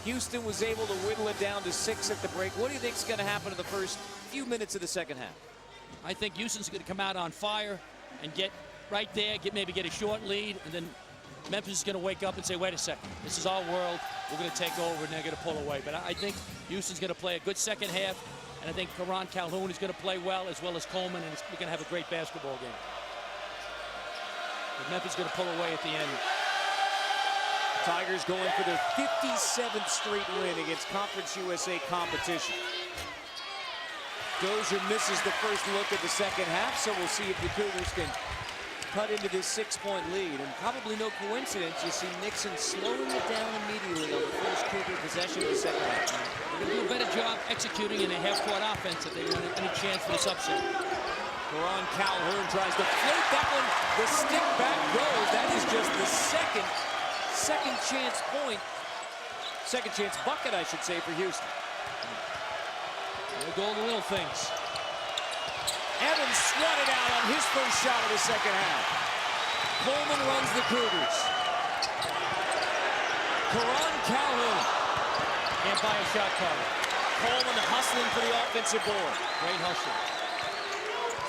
Houston was able to whittle it down to 6 at the break. What do you think is going to happen in the first few minutes of the second half? I think Houston's going to come out on fire and get right there, maybe get a short lead, and then Memphis is going to wake up and say, wait a second, this is our world. We're going to take over, and they're going to pull away. But I think Houston's going to play a good second half, and I think Karan Calhoun is going to play well as Coleman, and we're going to have a great basketball game. But Memphis is going to pull away at the end. Tigers going for their 57th straight win against Conference USA competition. Dozier misses the first look at the second half, so we'll see if the Cougars can cut into this 6-point lead. And probably no coincidence, you see Nixon slowing it down immediately on the first Cougar possession of the second half. They're going to do a better job executing in a half-court offense if they want any chance for this upset. Karan Calhoun tries to float that one. The stick back goes. That is just the second chance point. Second chance bucket, I should say, for Houston. They'll go the little things. Evans swatted out on his first shot of the second half. Coleman runs the Cougars. Karan Calhoun. Can't buy a shot, Carter. Coleman hustling for the offensive board. Great hustle.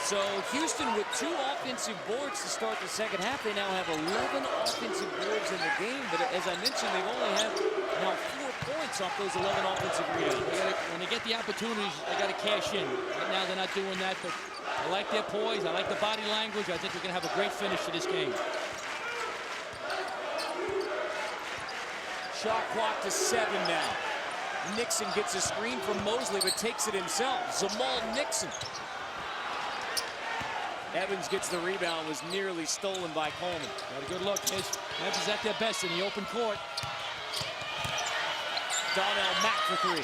So Houston with 2 offensive boards to start the second half. They now have 11 offensive boards in the game. But as I mentioned, they've only had now 4 points off those 11 offensive rebounds. When they get the opportunities, they got to cash in. Right now, they're not doing that. But I like their poise. I like the body language. I think we're going to have a great finish to this game. Shot clock to 7 now. Nixon gets a screen from Mosley, but takes it himself. Jamal Nixon. Evans gets the rebound, was nearly stolen by Coleman. Got a good look. Memphis at their best in the open court. Donnell Mack for 3.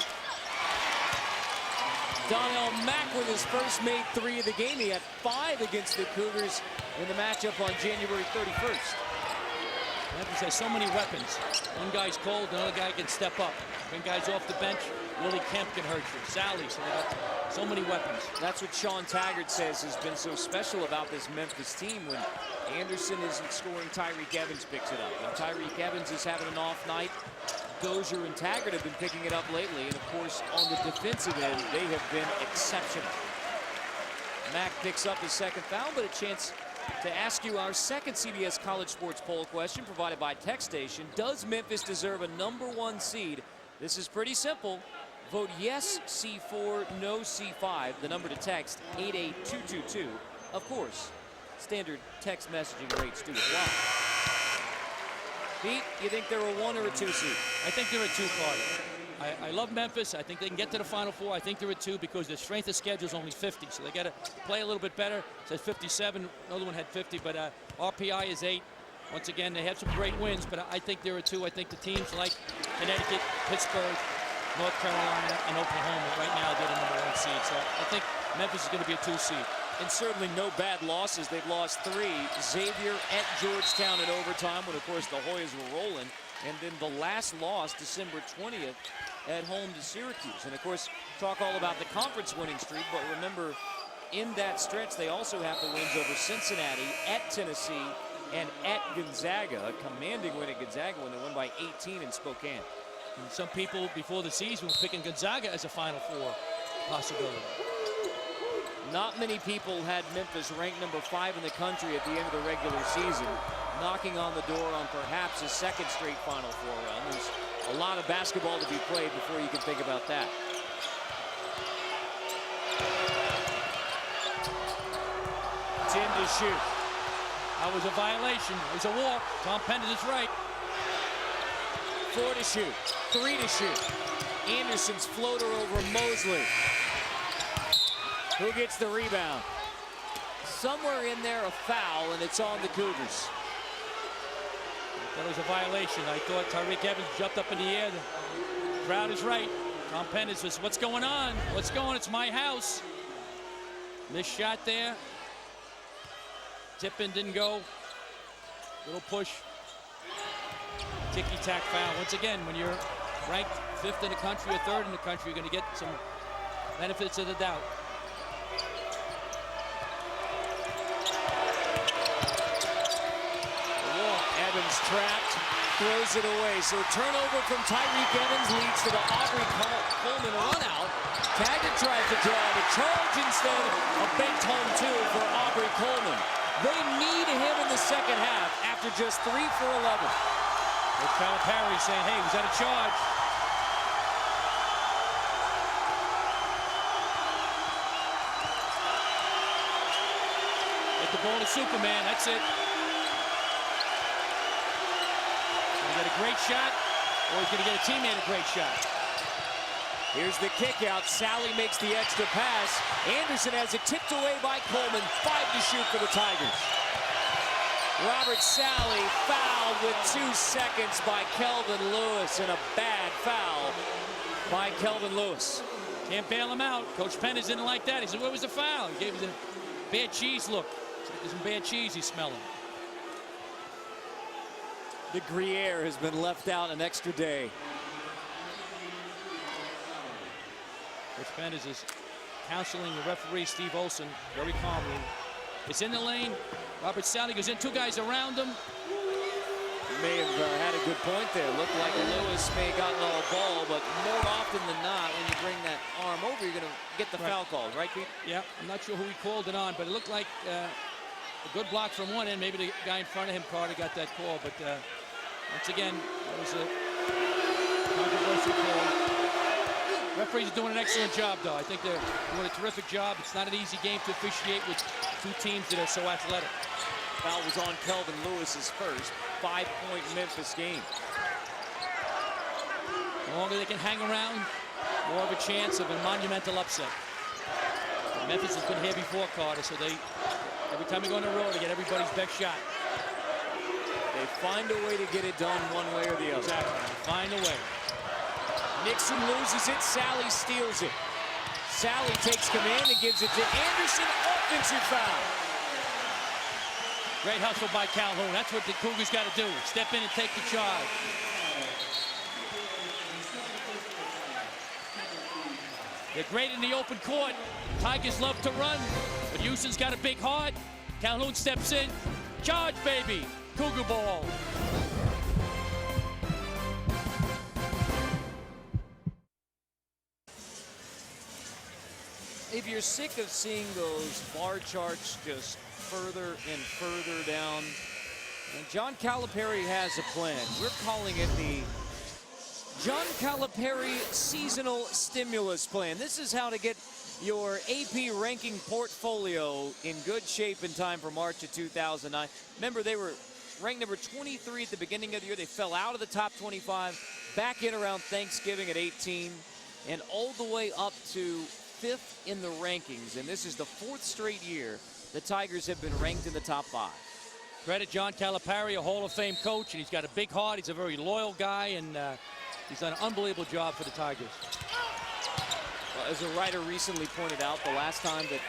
Donnell Mack with his first made 3 of the game. He had 5 against the Cougars in the matchup on January 31st. Memphis has so many weapons. One guy's cold, another guy can step up. One guy's off the bench, Willie Kemp can hurt you. Sally, so they got so many weapons. That's what Sean Taggart says has been so special about this Memphis team. When Anderson isn't scoring, Tyreek Evans picks it up. When Tyreek Evans is having an off night, Dozier and Taggart have been picking it up lately. And of course, on the defensive end, they have been exceptional. Mack picks up his second foul, but a chance to ask you our second CBS College Sports Poll question provided by TechStation. Does Memphis deserve a #1 seed? This is pretty simple. Vote yes, C4, no, C5. The number to text, 88222. Of course, standard text messaging rates do apply. Pete, you think they're a 1 or a 2 seed? I think they're a 2, Carter. I love Memphis. I think they can get to the Final Four. I think they're a 2 because their strength of schedule is only 50. So they got to play a little bit better. It says 57. Another one had 50, but RPI is 8. Once again, they had some great wins, but I think they're a 2. I think the teams like Connecticut, Pittsburgh, North Carolina, and Oklahoma right now they're the #1 seed. So I think Memphis is going to be a 2 seed. And certainly no bad losses. They've lost 3. Xavier at Georgetown in overtime when, of course, the Hoyas were rolling. And then the last loss, December 20th, at home to Syracuse. And, of course, talk all about the conference winning streak. But remember, in that stretch, they also have the wins over Cincinnati, at Tennessee, and at Gonzaga. A commanding win at Gonzaga when they won by 18 in Spokane. And some people before the season were picking Gonzaga as a Final Four possibility. Not many people had Memphis ranked #5 in the country at the end of the regular season, knocking on the door on perhaps a second straight Final Four run. There's a lot of basketball to be played before you can think about that. Tim to shoot. That was a violation. It was a walk. Tom Penders is right. 4 to shoot. 3 to shoot. Anderson's floater over Mosley. Who gets the rebound? Somewhere in there a foul, and it's on the Cougars. That was a violation. I thought Tyreek Evans jumped up in the air. The crowd is right. Tom Penders says, what's going on? What's going on? It's my house. Missed shot there. Tip-in didn't go. Little push. Ticky-tack foul. Once again, when you're ranked 5th in the country or 3rd in the country, you're going to get some benefits of the doubt. Evans trapped, throws it away. So turnover from Tyreek Evans leads to the Aubrey Coleman run out. Taggart tries to draw the charge instead. A banked home 2 for Aubrey Coleman. They need him in the second half after just 3 for 11. Coach Calipari saying, hey, was that a charge? Get the ball to Superman, that's it. Get a great shot, or he's going to get a teammate a great shot. Here's the kick out. Sally makes the extra pass. Anderson has it tipped away by Coleman. 5 to shoot for the Tigers. Robert Sally fouled with 2 seconds by Kelvin Lewis, and a bad foul by Kelvin Lewis. Can't bail him out. Coach Penders didn't like that. He said, what was the foul? He gave him a bad cheese look. There's some bad cheese he's smelling. The Gruyere has been left out an extra day. Coach Penders is counseling the referee, Steve Olson, very calmly. It's in the lane. Robert Sally goes in. 2 guys around him. may have had a good point there. Looked like Lewis may have gotten all ball, but more often than not, when you bring that arm over, you're going to get the foul called, right, Pete? Yeah, I'm not sure who he called it on, but it looked like a good block from one end. Maybe the guy in front of him, Carter, got that call. But once again, it was a controversial call. Referees are doing an excellent job, though. I think they're doing a terrific job. It's not an easy game to officiate with two teams that are so athletic. Foul was on Kelvin Lewis's first 5-point Memphis game. The longer they can hang around, more of a chance of a monumental upset. And Memphis has been here before, Carter, so every time they go on the road, they get everybody's best shot. They find a way to get it done one way or the other. Exactly. Find a way. Nixon loses it. Sally steals it. Sally takes command and gives it to Anderson. Offensive foul. Great hustle by Calhoun. That's what the Cougars got to do. Step in and take the charge. They're great in the open court. Tigers love to run, but Houston's got a big heart. Calhoun steps in. Charge, baby. Cougar ball. If you're sick of seeing those bar charts just further and further down, and John Calipari has a plan. We're calling it the John Calipari Seasonal Stimulus Plan. This is how to get your AP ranking portfolio in good shape in time for March of 2009. Remember, they were ranked number 23 at the beginning of the year. They fell out of the top 25, back in around Thanksgiving at 18, and all the way up to 5th in the rankings. And this is the 4th straight year the Tigers have been ranked in the top 5. Credit John Calipari, a Hall of Fame coach, and he's got a big heart. He's a very loyal guy, and he's done an unbelievable job for the Tigers. Well, as a writer recently pointed out, the last time that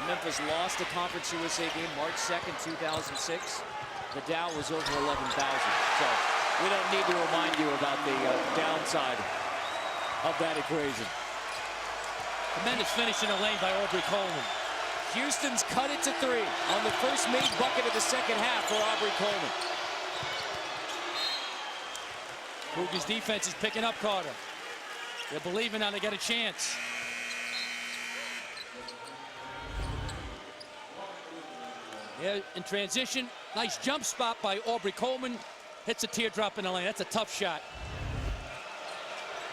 Memphis lost a Conference USA game, March 2nd, 2006, the Dow was over 11,000. So we don't need to remind you about the downside of that equation. Tremendous finish in the lane by Aubrey Coleman. Houston's cut it to 3 on the first made bucket of the second half for Aubrey Coleman. Cougars defense is picking up, Carter. They're believing now they got a chance. Yeah, in transition, nice jump spot by Aubrey Coleman. Hits a teardrop in the lane. That's a tough shot.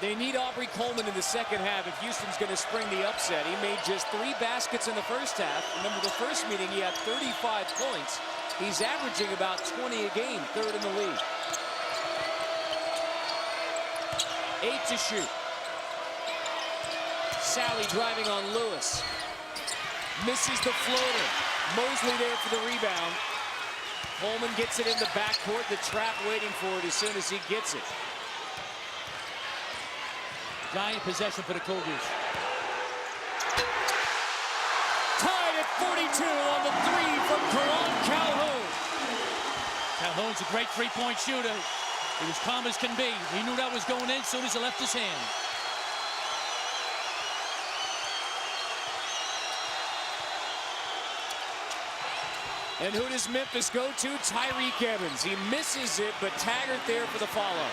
They need Aubrey Coleman in the second half if Houston's going to spring the upset. He made just 3 baskets in the first half. Remember, the first meeting, he had 35 points. He's averaging about 20 a game, 3rd in the league. 8 to shoot. Sally driving on Lewis. Misses the floater. Mosley there for the rebound. Coleman gets it in the backcourt. The trap waiting for it as soon as he gets it. Giant possession for the Cougars. Tied at 42 on the 3 from Karan Calhoun. Calhoun's a great three-point shooter. He was calm as can be. He knew that was going in as soon as he left his hand. And who does Memphis go to? Tyreke Evans. He misses it, but Taggart there for the follow.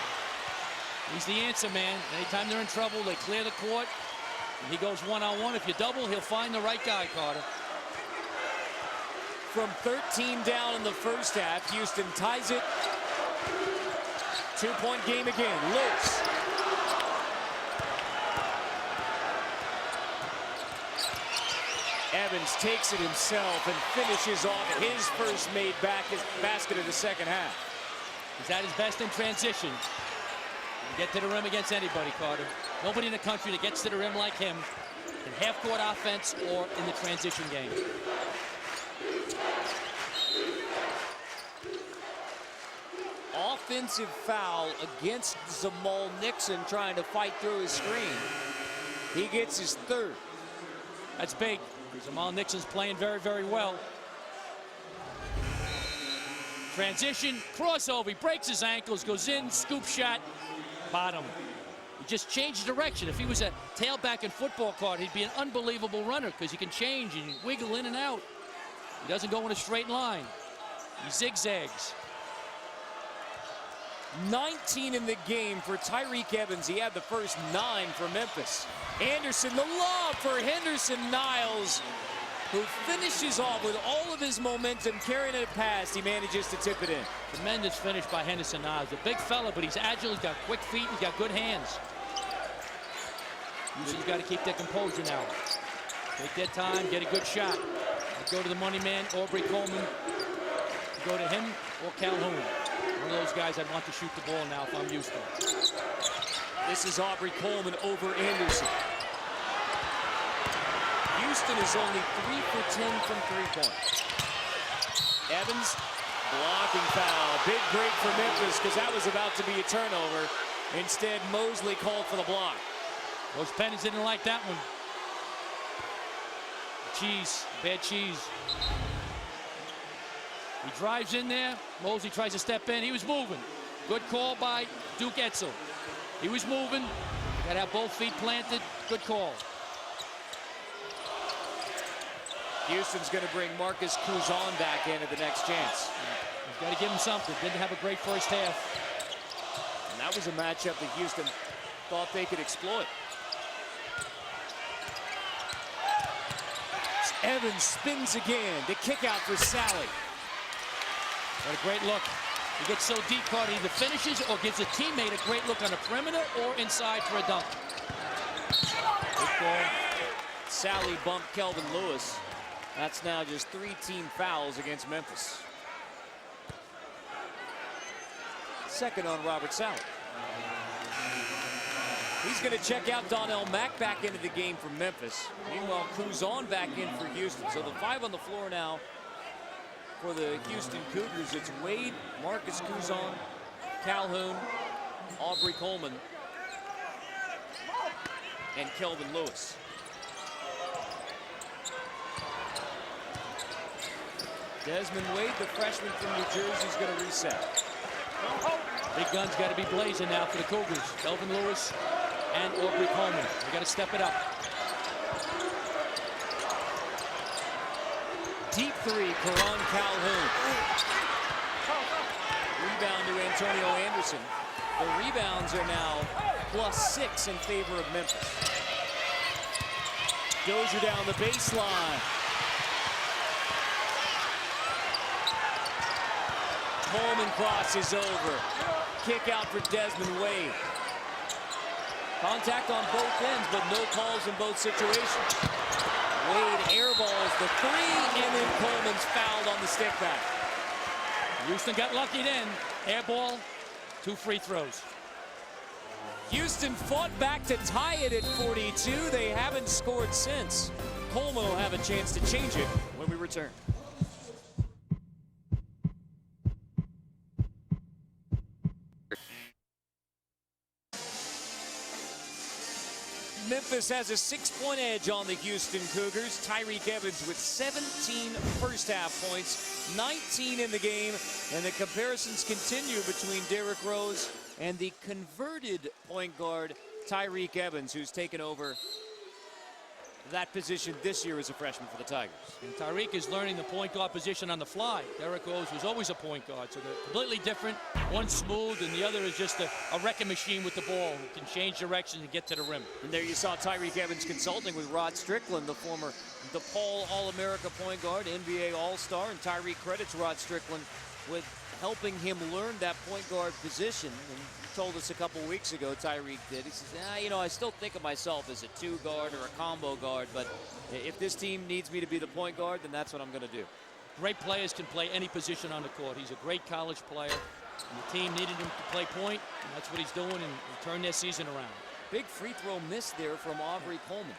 He's the answer, man. Anytime they're in trouble, they clear the court. And he goes one-on-one. If you double, he'll find the right guy, Carter. From 13 down in the first half, Houston ties it. 2-point game again. Lewis. Evans takes it himself and finishes off his first made basket of the second half. He's at his best in transition. Get to the rim against anybody, Carter. Nobody in the country that gets to the rim like him in half-court offense or in the transition game. Offensive foul against Zamal Nixon trying to fight through his screen. He gets his 3rd. That's big. Zamal Nixon's playing very, very well. Transition, crossover. He breaks his ankles, goes in, scoop shot, bottom. He just changed direction. If he was a tailback in football, Carter, he'd be an unbelievable runner because he can change and wiggle in and out. He doesn't go in a straight line. He zigzags. 19 in the game for Tyreke Evans. He had the first 9 for Memphis. Anderson, the lob for Henderson Niles, who finishes off with all of his momentum, carrying it past. He manages to tip it in. Tremendous finish by Henderson Niles. A big fella, but he's agile. He's got quick feet. He's got good hands. Houston's got to keep their composure now. Take their time, get a good shot. Go to the money man, Aubrey Coleman. Go to him or Calhoun. One of those guys I'd want to shoot the ball now if I'm Houston. This is Aubrey Coleman over Anderson. Houston is only 3 for 10 from three-point. Evans, blocking foul. Big break for Memphis because that was about to be a turnover. Instead, Mosley called for the block. Those pennies didn't like that one. Cheese, bad cheese. He drives in there. Mosley tries to step in. He was moving. Good call by Duke Etzel. He was moving. Got to have both feet planted. Good call. Houston's going to bring Marcus Couzon back in at the next chance. He's got to give him something. Didn't have a great first half. And that was a matchup that Houston thought they could exploit. Evans spins again. The kick out for Sally. What a great look. He gets so deep, Carter either finishes or gives a teammate a great look on the perimeter or inside for a dunk. Good ball. Sally bumped Kelvin Lewis. That's now just 3 team fouls against Memphis. Second on Robert Sally. He's going to check out Donnell Mack back into the game for Memphis. Meanwhile, Couzon back in for Houston. So the 5 on the floor now for the Houston Cougars. It's Wade, Marcus Couzon, Calhoun, Aubrey Coleman, and Kelvin Lewis. Desmond Wade, the freshman from New Jersey, is going to reset. Big guns got to be blazing now for the Cougars. Kelvin Lewis and Aubrey Coleman. They got to step it up. Deep 3, Karan Calhoun. Rebound to Antonio Anderson. The rebounds are now +6 in favor of Memphis. Dozier down the baseline. Coleman crosses over. Kick out for Desmond Wade. Contact on both ends, but no calls in both situations. Wade airballs the 3, and then Coleman's fouled on the stick back. Houston got lucky then. Air ball, 2 free throws. Houston fought back to tie it at 42. They haven't scored since. Coleman will have a chance to change it when we return. Memphis has a 6-point edge on the Houston Cougars. Tyreke Evans with 17 first half points, 19 in the game, and the comparisons continue between Derrick Rose and the converted point guard Tyreke Evans, who's taken over that position this year as a freshman for the Tigers. And Tyreke is learning the point guard position on the fly. Derrick Rose was always a point guard, so they're completely different. One's smooth, and the other is just a wrecking machine with the ball who can change direction and get to the rim. And there you saw Tyreke Evans consulting with Rod Strickland, the former DePaul All-America point guard, NBA All-Star, and Tyreke credits Rod Strickland with helping him learn that point guard position. And he told us a couple weeks ago, Tyreke did, he says, you know, I still think of myself as a 2 guard or a combo guard, but if this team needs me to be the point guard, then that's what I'm going to do. Great players can play any position on the court. He's a great college player, and the team needed him to play point, and that's what he's doing, and turn their season around. Big free throw miss there from Aubrey Coleman.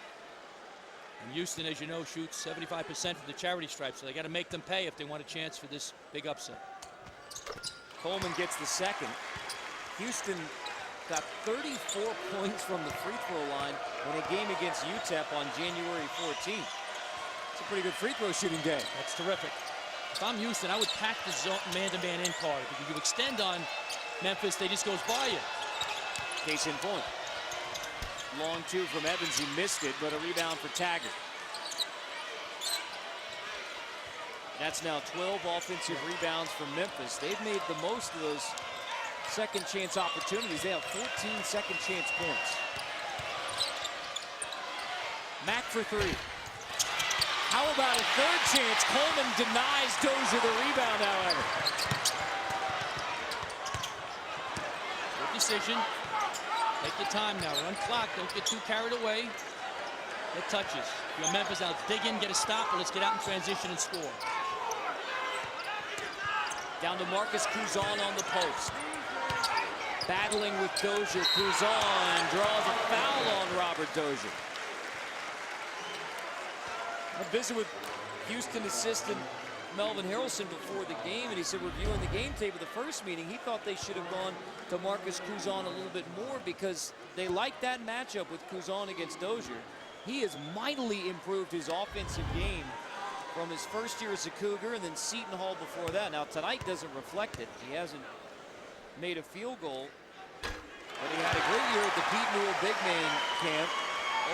And Houston, as you know, shoots 75% from the charity stripe, so they got to make them pay if they want a chance for this big upset. Coleman gets the second. Houston got 34 points from the free throw line in a game against UTEP on January 14th. It's a pretty good free throw shooting day. That's terrific. If I'm Houston, I would pack the zone man-to-man in, Carter, because you extend on Memphis, they just goes by you. Case in point. Long 2 from Evans, he missed it, but a rebound for Taggart. That's now 12 offensive rebounds for Memphis. They've made the most of those second chance opportunities. They have 14 second chance points. Mack for three. How about a third chance? Coleman denies Dozier the rebound, however. Good decision. Take your time now. Run clock. Don't get too carried away. Get touches. You're Memphis out. Dig in, get a stop, but let's get out in transition and score. Down to Marcus Couzon on the post. Battling with Dozier. Couzon draws a foul on Robert Dozier. I visited with Houston assistant Melvin Harrelson before the game, and he said, reviewing the game tape of the first meeting, he thought they should have gone to Marcus Couzon a little bit more because they liked that matchup with Couzon against Dozier. He has mightily improved his offensive game from his first year as a Cougar and then Seton Hall before that. Now, tonight doesn't reflect it. He hasn't made a field goal, but he had a great year at the Pete Newell Big Man Camp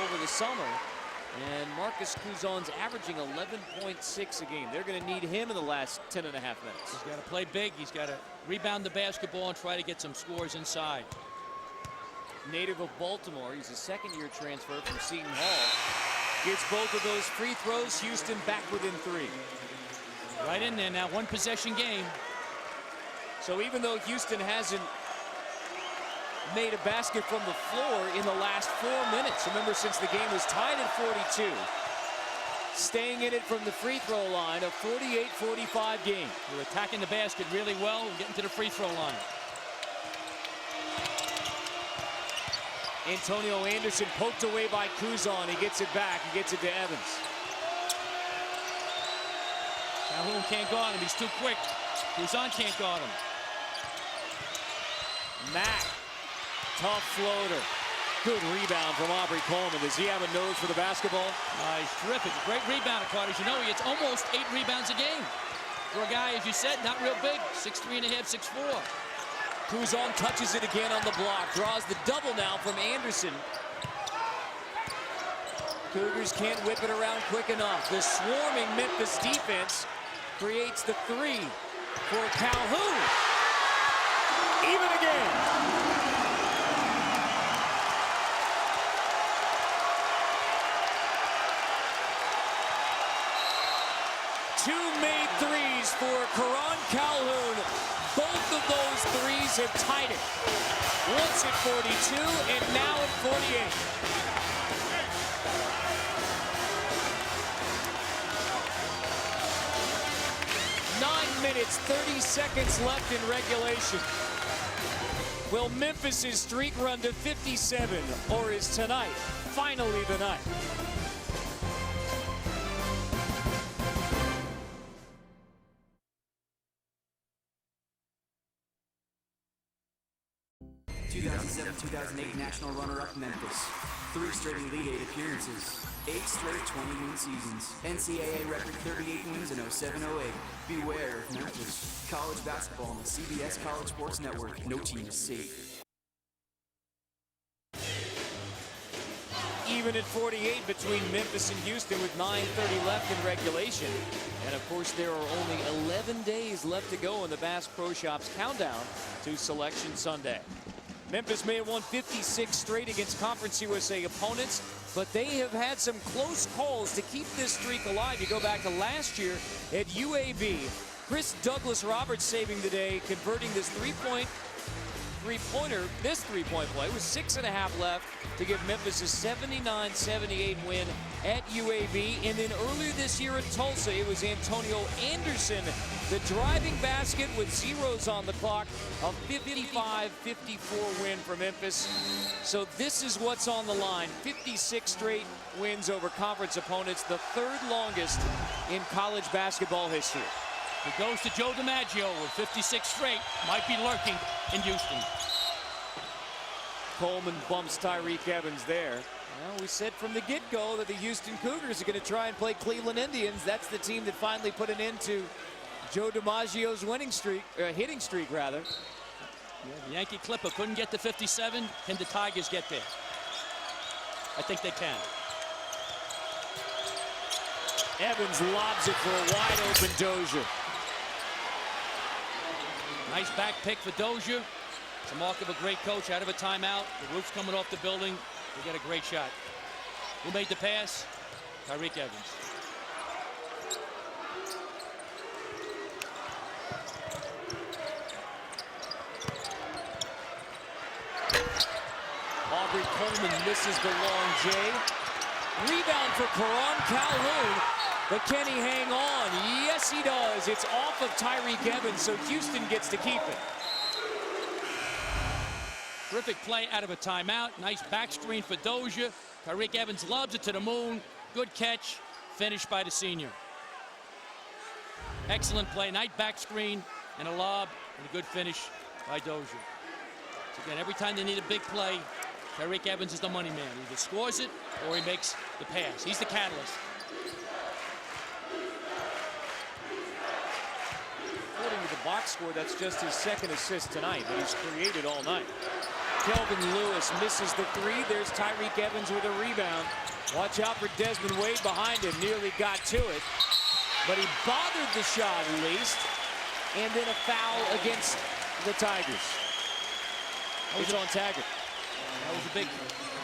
over the summer. And Marcus Couzon's averaging 11.6 a game. They're going to need him in the last 10 and a half minutes. He's got to play big. He's got to rebound the basketball and try to get some scores inside. Native of Baltimore, he's a second-year transfer from Seton Hall. Gets both of those free throws. Houston back within three. Right in there now, one possession game. So even though Houston hasn't made a basket from the floor in the last 4 minutes. Remember, since the game was tied at 42. Staying in it from the free throw line, a 48-45 game. We're attacking the basket really well and getting to the free throw line. Antonio Anderson poked away by Couzon. He gets it back. He gets it to Evans. Calhoun can't guard him. He's too quick. Couzon can't guard him. Mack. Tough floater. Good rebound from Aubrey Coleman. Does he have a nose for the basketball? He's terrific. Great rebounder, Carter. As you know, he gets almost 8 rebounds a game. For a guy, as you said, not real big. 6'3 and a half, 6'4. Couzon touches it again on the block. Draws the double now from Anderson. Cougars can't whip it around quick enough. The swarming Memphis defense creates the three for Calhoun. Even again. Two made threes for Karan Calhoun. Both of those threes have tied it. Once at 42 and now at 48. 9 minutes, 30 seconds left in regulation. Will Memphis' streak run to 57, or is tonight finally the night? '2007, 2008 national runner-up Memphis. 3 straight Elite Eight appearances. 8 straight 20-win seasons. NCAA record 38 wins in 07-08. Beware of Memphis. College basketball on the CBS College Sports Network. No team is safe. Even at 48 between Memphis and Houston with 9:30 left in regulation. And of course, there are only 11 days left to go in the Bass Pro Shops countdown to Selection Sunday. Memphis may have won 56 straight against Conference USA opponents, but they have had some close calls to keep this streak alive. You go back to last year at UAB. Chris Douglas Roberts saving the day, converting this three-point play with 6.5 left to give Memphis a 79-78 win at UAB. And then earlier this year at Tulsa, it was Antonio Anderson, the driving basket with zeros on the clock, a 55-54 win for Memphis. So this is what's on the line. 56 straight wins over conference opponents, the 3rd longest in college basketball history. It goes to Joe DiMaggio with 56 straight. Might be lurking in Houston. Coleman bumps Tyreke Evans there. Well, we said from the get-go that the Houston Cougars are going to try and play Cleveland Indians. That's the team that finally put an end to Joe DiMaggio's hitting streak rather. Yeah, the Yankee Clipper couldn't get to 57. Can the Tigers get there? I think they can. Evans lobs it for a wide-open Dozier. Nice back pick for Dozier. It's a mark of a great coach. Out of a timeout, the roof's coming off the building. They get a great shot. Who made the pass? Tyreek Evans. Aubrey Coleman misses the long J. Rebound for Karan Calhoun. But can he hang on? Yes, he does. It's off of Tyreek Evans, so Houston gets to keep it. Terrific play out of a timeout. Nice back screen for Dozier. Tyreek Evans lobs it to the moon. Good catch. Finished by the senior. Excellent play. Nice back screen and a lob and a good finish by Dozier. So again, every time they need a big play, Tyreek Evans is the money man. He either scores it or he makes the pass. He's the catalyst. According to the box score, that's just his second assist tonight that he's created all night. Kelvin Lewis misses the three. There's Tyreek Evans with a rebound. Watch out for Desmond Wade behind him. Nearly got to it, but he bothered the shot at least. And then a foul against the Tigers. It's on Taggart. That was a big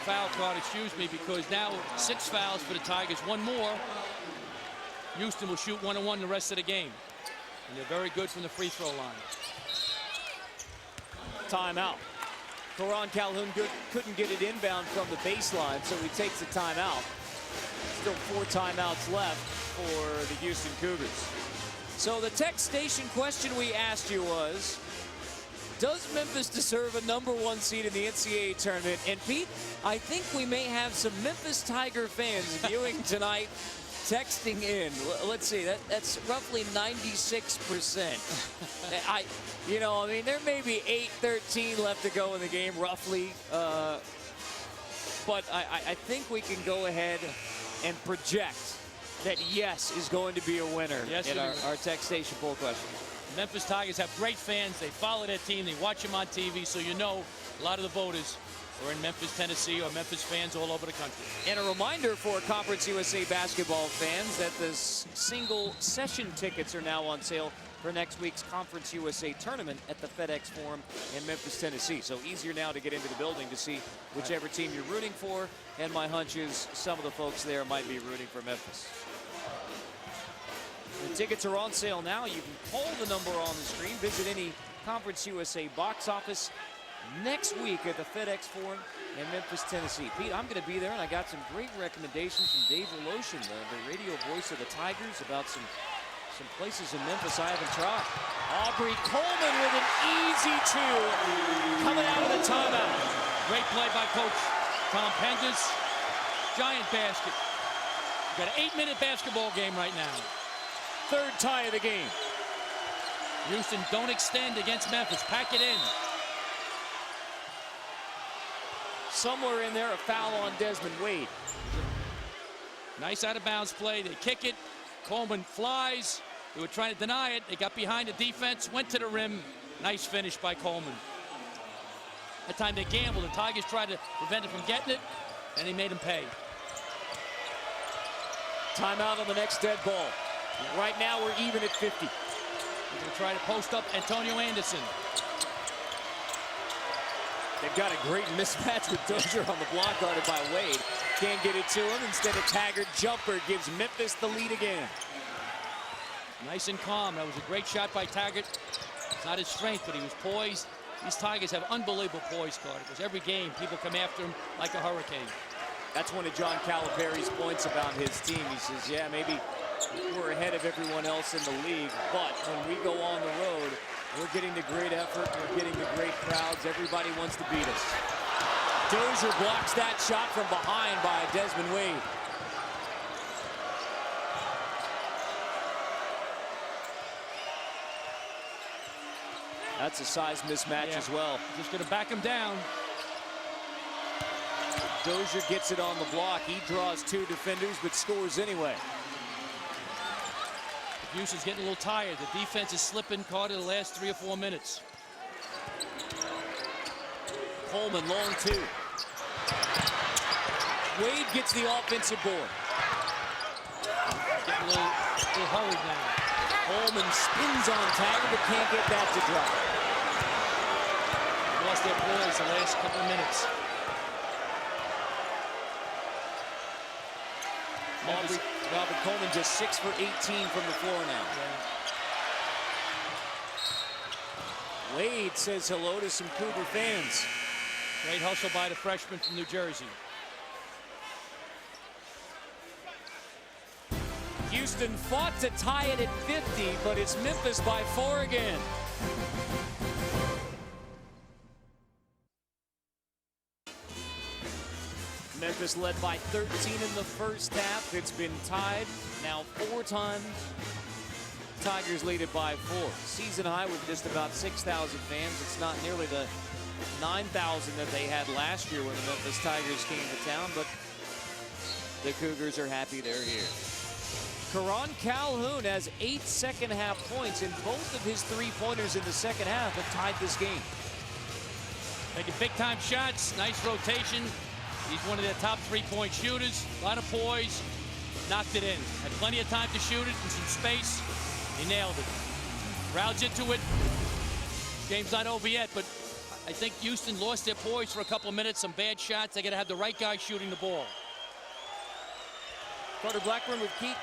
foul card, excuse me, because now 6 fouls for the Tigers, 1 more. Houston will shoot 1-on-1 the rest of the game. And they're very good from the free throw line. Timeout. Karan Calhoun couldn't get it inbound from the baseline, so he takes the timeout. Still 4 timeouts left for the Houston Cougars. So the text station question we asked you was, does Memphis deserve a #1 seed in the NCAA tournament? And Pete, I think we may have some Memphis Tiger fans viewing tonight, texting in. Let's see, that's roughly 96%. I mean, there may be 8-13 left to go in the game, roughly. But I think we can go ahead and project that yes is going to be a winner in our text station poll question. Memphis Tigers have great fans. They follow their team. They watch them on TV. So you know a lot of the voters are in Memphis, Tennessee, or Memphis fans all over the country. And a reminder for Conference USA basketball fans that the single session tickets are now on sale for next week's Conference USA tournament at the FedEx Forum in Memphis, Tennessee. So easier now to get into the building to see whichever team you're rooting for. And my hunch is some of the folks there might be rooting for Memphis. The tickets are on sale now. You can call the number on the screen. Visit any Conference USA box office next week at the FedEx Forum in Memphis, Tennessee. Pete, I'm going to be there, and I got some great recommendations from Dave Voloshin, the radio voice of the Tigers, about some places in Memphis I haven't tried. Aubrey Coleman with an easy 2 coming out of the timeout. Great play by Coach Tom Penders. Giant basket. We've got an 8-minute basketball game right now. 3rd tie of the game. Houston, don't extend against Memphis. Pack it in. Somewhere in there, a foul on Desmond Wade. Nice out-of-bounds play. They kick it. Coleman flies. They were trying to deny it. They got behind the defense, went to the rim. Nice finish by Coleman. That time they gambled. The Tigers tried to prevent it from getting it, and he made them pay. Timeout on the next dead ball. Right now, we're even at 50. They're going to try to post up Antonio Anderson. They've got a great mismatch with Dozier on the block, guarded by Wade. Can't get it to him. Instead, a Taggart jumper gives Memphis the lead again. Nice and calm. That was a great shot by Taggart. It's not his strength, but he was poised. These Tigers have unbelievable poise, Carter, because every game people come after him like a hurricane. That's one of John Calipari's points about his team. He says, yeah, maybe we're ahead of everyone else in the league, but when we go on the road, we're getting the great effort, we're getting the great crowds. Everybody wants to beat us. Dozier blocks that shot from behind by Desmond Wade. That's a size mismatch as well. Just going to back him down. Dozier gets it on the block. He draws 2 defenders, but scores anyway. Houston's getting a little tired. The defense is slipping, Carter, the last 3 or 4 minutes. Coleman, long 2. Wade gets the offensive board. Getting a little hurried now. Coleman spins on Taggart, but can't get that to drop. Lost lost their poise the last couple of minutes. Robert Coleman just 6 for 18 from the floor now. Yeah. Wade says hello to some Cougar fans. Great hustle by the freshman from New Jersey. Houston fought to tie it at 50, but it's Memphis by 4 again. Memphis led by 13 in the first half. It's been tied now 4 times. Tigers lead it by 4. Season high with just about 6,000 fans. It's not nearly the 9,000 that they had last year when the Memphis Tigers came to town, but the Cougars are happy they're here. Karan Calhoun has 8 second-half points, and both of his 3-pointers in the second half have tied this game. Making big-time shots, nice rotation. He's one of their top 3-point shooters. A lot of poise, knocked it in. Had plenty of time to shoot it in some space. He nailed it. Crowd's into it. Game's not over yet, but I think Houston lost their poise for a couple of minutes. Some bad shots. They got to have the right guy shooting the ball. Carter Blackburn with Pete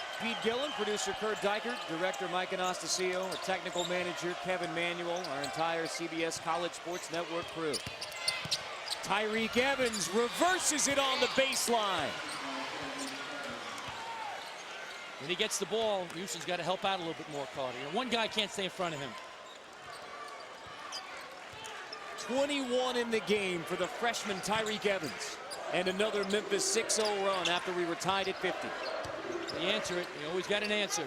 Gillen, producer Kurt Dykert, director Mike Anastasio, our technical manager Kevin Manuel, our entire CBS College Sports Network crew. Tyreke Evans reverses it on the baseline. When he gets the ball, Houston's got to help out a little bit more, Carter. One guy can't stay in front of him. 21 in the game for the freshman Tyreke Evans. And another Memphis 6-0 run after we were tied at 50. They answer it. You always got an answer.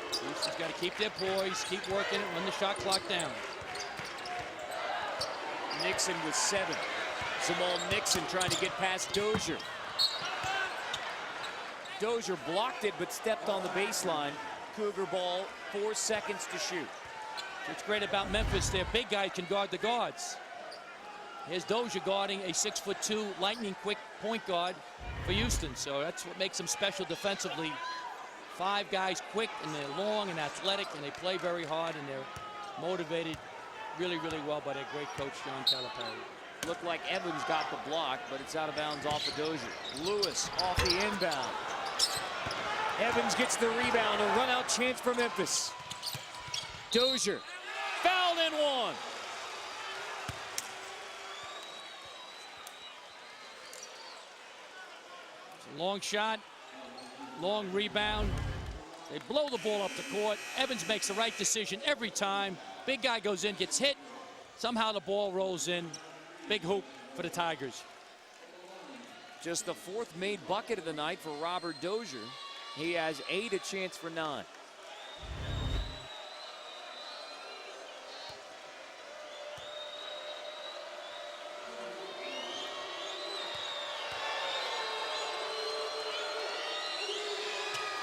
Houston's got to keep their poise, keep working it, run the shot clock down. Nixon with 7. Jamal Nixon trying to get past Dozier. Dozier blocked it but stepped on the baseline. Cougar ball, 4 seconds to shoot. What's great about Memphis, their big guy can guard the guards. Here's Dozier guarding a 6'2" lightning quick point guard for Houston. So that's what makes them special defensively. 5 guys quick, and they're long and athletic, and they play very hard, and they're motivated really, really well by their great coach, John Calipari. Looked like Evans got the block, but it's out of bounds off of Dozier. Lewis off the inbound. Evans gets the rebound, a run-out chance for Memphis. Dozier fouled and one. It's a long shot, long rebound. They blow the ball up the court. Evans makes the right decision every time. Big guy goes in, gets hit. Somehow the ball rolls in. Big hoop for the Tigers. Just the 4th made bucket of the night for Robert Dozier. He has 8, a chance for 9.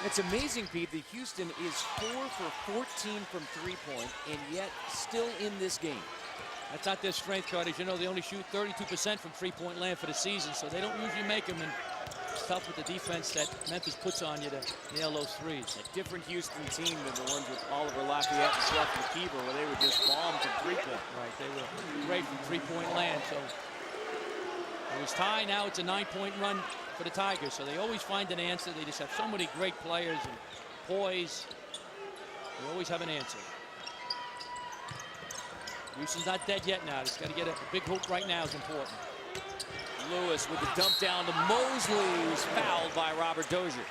It's amazing, Pete, that Houston is 4 for 14 from 3-point and yet still in this game. That's not their strength, Carter. As you know, they only shoot 32% from 3-point land for the season, so they don't usually make them. And it's tough with the defense that Memphis puts on you to nail those threes. A different Houston team than the ones with Oliver Lafayette and Seth McKeever, where they would just bomb from 3-point. Right, they were great from 3-point land. So it was tie. Now it's a 9-point run for the Tigers. So they always find an answer. They just have so many great players and poise. They always have an answer. Houston's not dead yet now. It's got to get a big hoop right now is important. Lewis with the dump down to Mosley, who's fouled by Robert Dozier.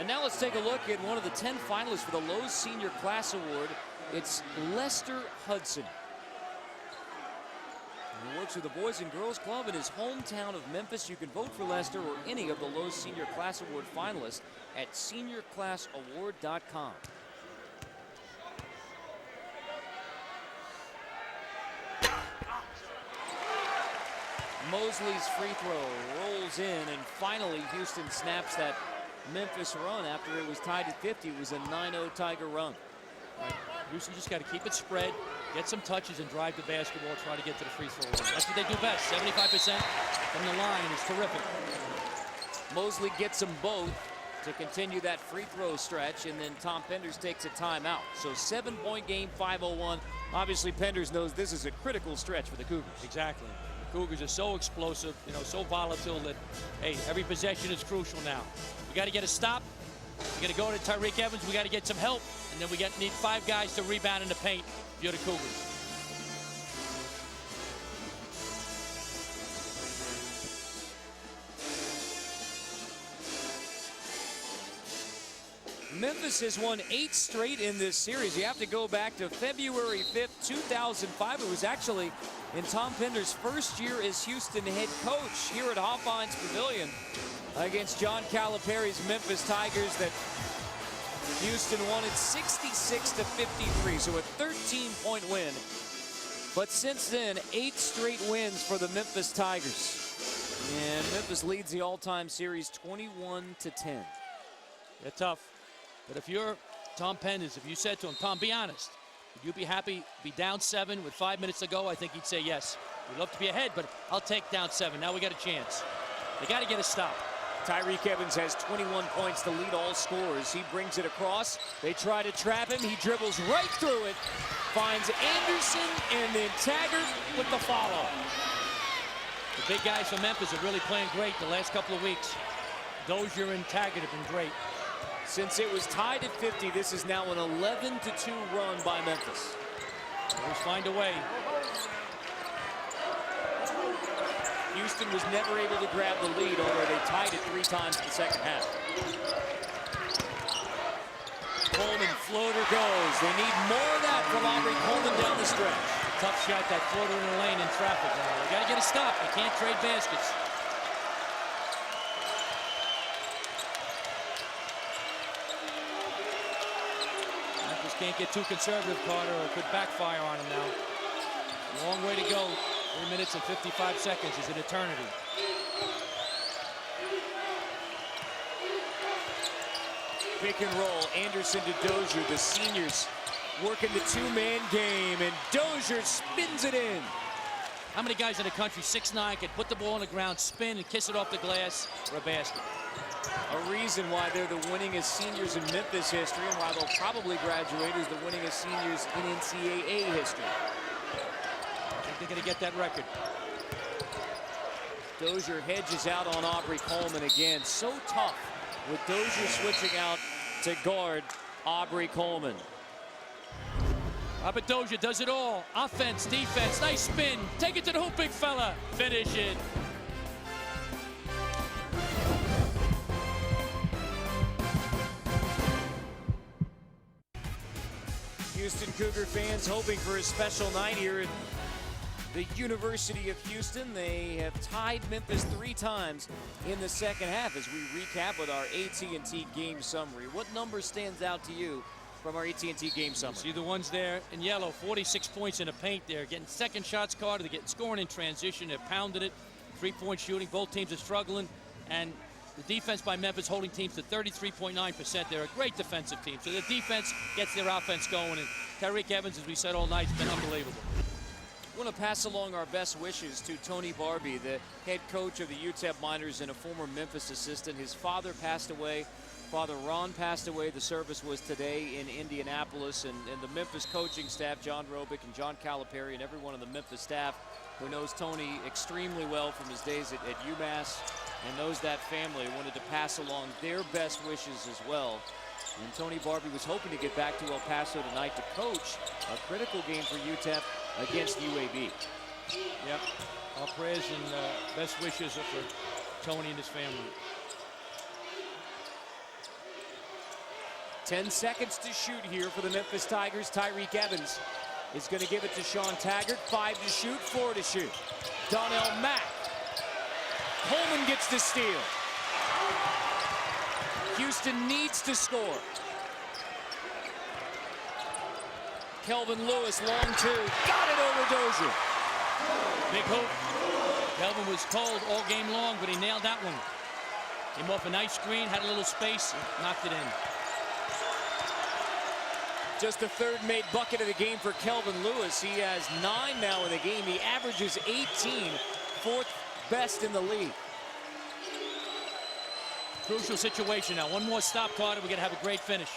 And now let's take a look at one of the 10 finalists for the Lowe's Senior Class Award. It's Lester Hudson. He works with the Boys and Girls Club in his hometown of Memphis. You can vote for Lester or any of the Lowe's Senior Class Award finalists at seniorclassaward.com. Mosley's free throw rolls in, and finally Houston snaps that Memphis run after it was tied at 50. It was a 9-0 Tiger run. Houston just got to keep it spread, get some touches, and drive the basketball, try to get to the free throw line. That's what they do best. 75% from the line is terrific. Mosley gets them both to continue that free throw stretch, and then Tom Penders takes a timeout. So 7-point game, 5:01. Obviously, Penders knows this is a critical stretch for the Cougars. Exactly. The Cougars are so explosive, you know, so volatile that, hey, every possession is crucial now. We got to get a stop. We got to go to Tyreek Evans. We got to get some help, and then we need 5 guys to rebound in the paint if you're the Cougars. Memphis has won 8 straight in this series. You have to go back to February 5th, 2005. It was actually in Tom Penders' first year as Houston head coach here at Hofheinz Pavilion against John Calipari's Memphis Tigers that Houston won it 66-53, so a 13-point win. But since then, 8 straight wins for the Memphis Tigers. And Memphis leads the all-time series 21-10. They're tough. But if you're Tom Penders, if you said to him, Tom, be honest, would you be happy be down 7 with 5 minutes to go? I think he'd say yes. We'd love to be ahead, but I'll take down 7. Now we got a chance. They got to get a stop. Tyreek Evans has 21 points to lead all scorers. He brings it across. They try to trap him. He dribbles right through it. Finds Anderson and then Taggart with the follow. The big guys from Memphis are really playing great the last couple of weeks. Dozier and Taggart have been great. Since it was tied at 50, this is now an 11-2 run by Memphis. Always find a way. Houston was never able to grab the lead, although they tied it 3 times in the second half. Coleman floater goes. They need more of that from Aubrey Coleman down the stretch. Tough shot, that floater in the lane in traffic. They got to get a stop. They can't trade baskets. Can't get too conservative, Carter, or it could backfire on him now. Long way to go. 3 minutes and 55 seconds is an eternity. Pick and roll. Anderson to Dozier. The seniors working the 2-man game, and Dozier spins it in. How many guys in the country, 6'9", can put the ball on the ground, spin, and kiss it off the glass for a basket? A reason why they're the winningest seniors in Memphis history, and why they'll probably graduate as the winningest seniors in NCAA history. I think they're going to get that record. Dozier hedges out on Aubrey Coleman again. So tough with Dozier switching out to guard Aubrey Coleman. Robert Dozier does it all. Offense, defense, nice spin. Take it to the hoop, big fella. Finish it. Houston Cougar fans hoping for a special night here at the University of Houston. They have tied Memphis 3 times in the second half as we recap with our AT&T game summary. What number stands out to you from our AT&T game summary? See the ones there in yellow, 46 points in the paint there. Getting second shots, Carter. They're getting scoring in transition. They're pounding it. 3-point shooting. Both teams are struggling. And the defense by Memphis holding teams to 33.9%. They're a great defensive team. So the defense gets their offense going. And Tyreek Evans, as we said all night, has been unbelievable. I want to pass along our best wishes to Tony Barbie, the head coach of the UTEP Miners and a former Memphis assistant. His father passed away. Father Ron passed away. The service was today in Indianapolis. And the Memphis coaching staff, John Robick and John Calipari, and everyone on the Memphis staff who knows Tony extremely well from his days at UMass and knows that family, wanted to pass along their best wishes as well. And Tony Barbie was hoping to get back to El Paso tonight to coach a critical game for UTEP against UAB. Yep. Our prayers and best wishes are for Tony and his family. 10 seconds to shoot here for the Memphis Tigers. Tyreek Evans is going to give it to Sean Taggart. 5 to shoot, 4 to shoot. Donnell Mack. Coleman gets the steal. Houston needs to score. Kelvin Lewis, long 2. Got it over Dozier. Big hoop. Kelvin was cold all game long, but he nailed that one. Came off a nice screen, had a little space, knocked it in. Just the third made bucket of the game for Kelvin Lewis. He has 9 now in the game. He averages 18, 4th best in the league. Crucial situation now. One more stop, Carter. We're going to have a great finish.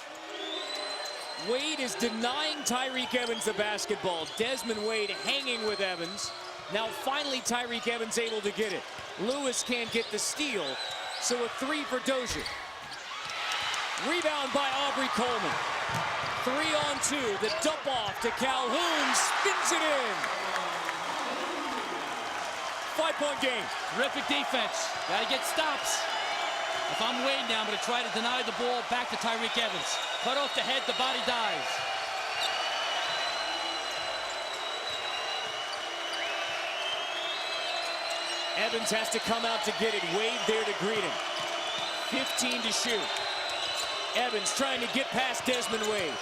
Wade is denying Tyreek Evans the basketball. Desmond Wade hanging with Evans. Now finally Tyreek Evans able to get it. Lewis can't get the steal, so a 3 for Dozier. Rebound by Aubrey Coleman. 3-on-2, the dump off to Calhoun, spins it in. 5-point game. Terrific defense. Got to get stops. If I'm Wade now, I'm going to try to deny the ball back to Tyreek Evans. Cut off the head, the body dies. Evans has to come out to get it. Wade there to greet him. 15 to shoot. Evans trying to get past Desmond Wade.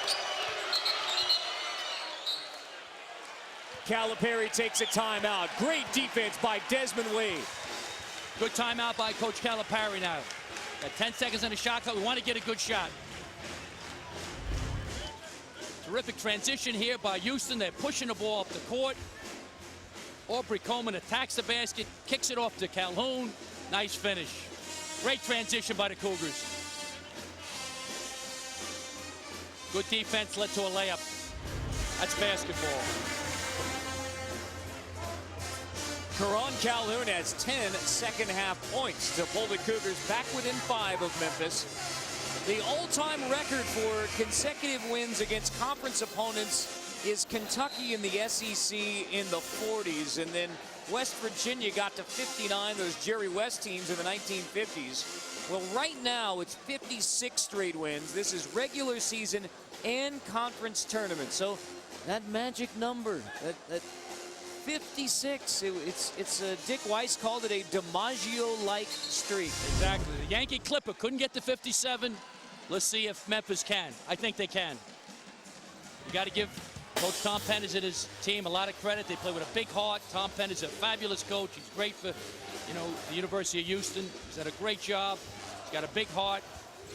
Calipari takes a timeout. Great defense by Desmond Wade. Good timeout by Coach Calipari now. Got 10 seconds on the shot clock. We want to get a good shot. Terrific transition here by Houston. They're pushing the ball up the court. Aubrey Coleman attacks the basket, kicks it off to Calhoun. Nice finish. Great transition by the Cougars. Good defense led to a layup. That's basketball. Karan Calhoun has 10 second-half points to pull the Cougars back within 5 of Memphis. The all-time record for consecutive wins against conference opponents is Kentucky in the SEC in the 40s, and then West Virginia got to 59, those Jerry West teams in the 1950s. Well, right now it's 56 straight wins. This is regular season and conference tournament. So that magic number, that 56, it's Dick Weiss called it a DiMaggio-like streak. Exactly. The Yankee Clipper couldn't get to 57. Let's see if Memphis can. I think they can. You got to give Coach Tom Pennis and his team a lot of credit. They play with a big heart. Tom Pennis is a fabulous coach. He's great for, the University of Houston. He's done a great job. He's got a big heart.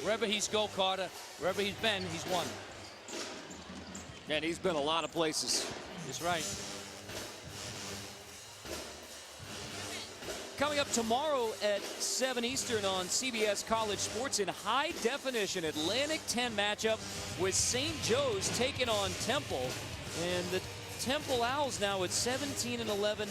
Wherever he's go, Carter, wherever he's been, he's won. And he's been a lot of places. That's right. Coming up tomorrow at 7 Eastern on CBS College Sports in high definition Atlantic 10 matchup with St. Joe's taking on Temple. And the Temple Owls now at 17-11,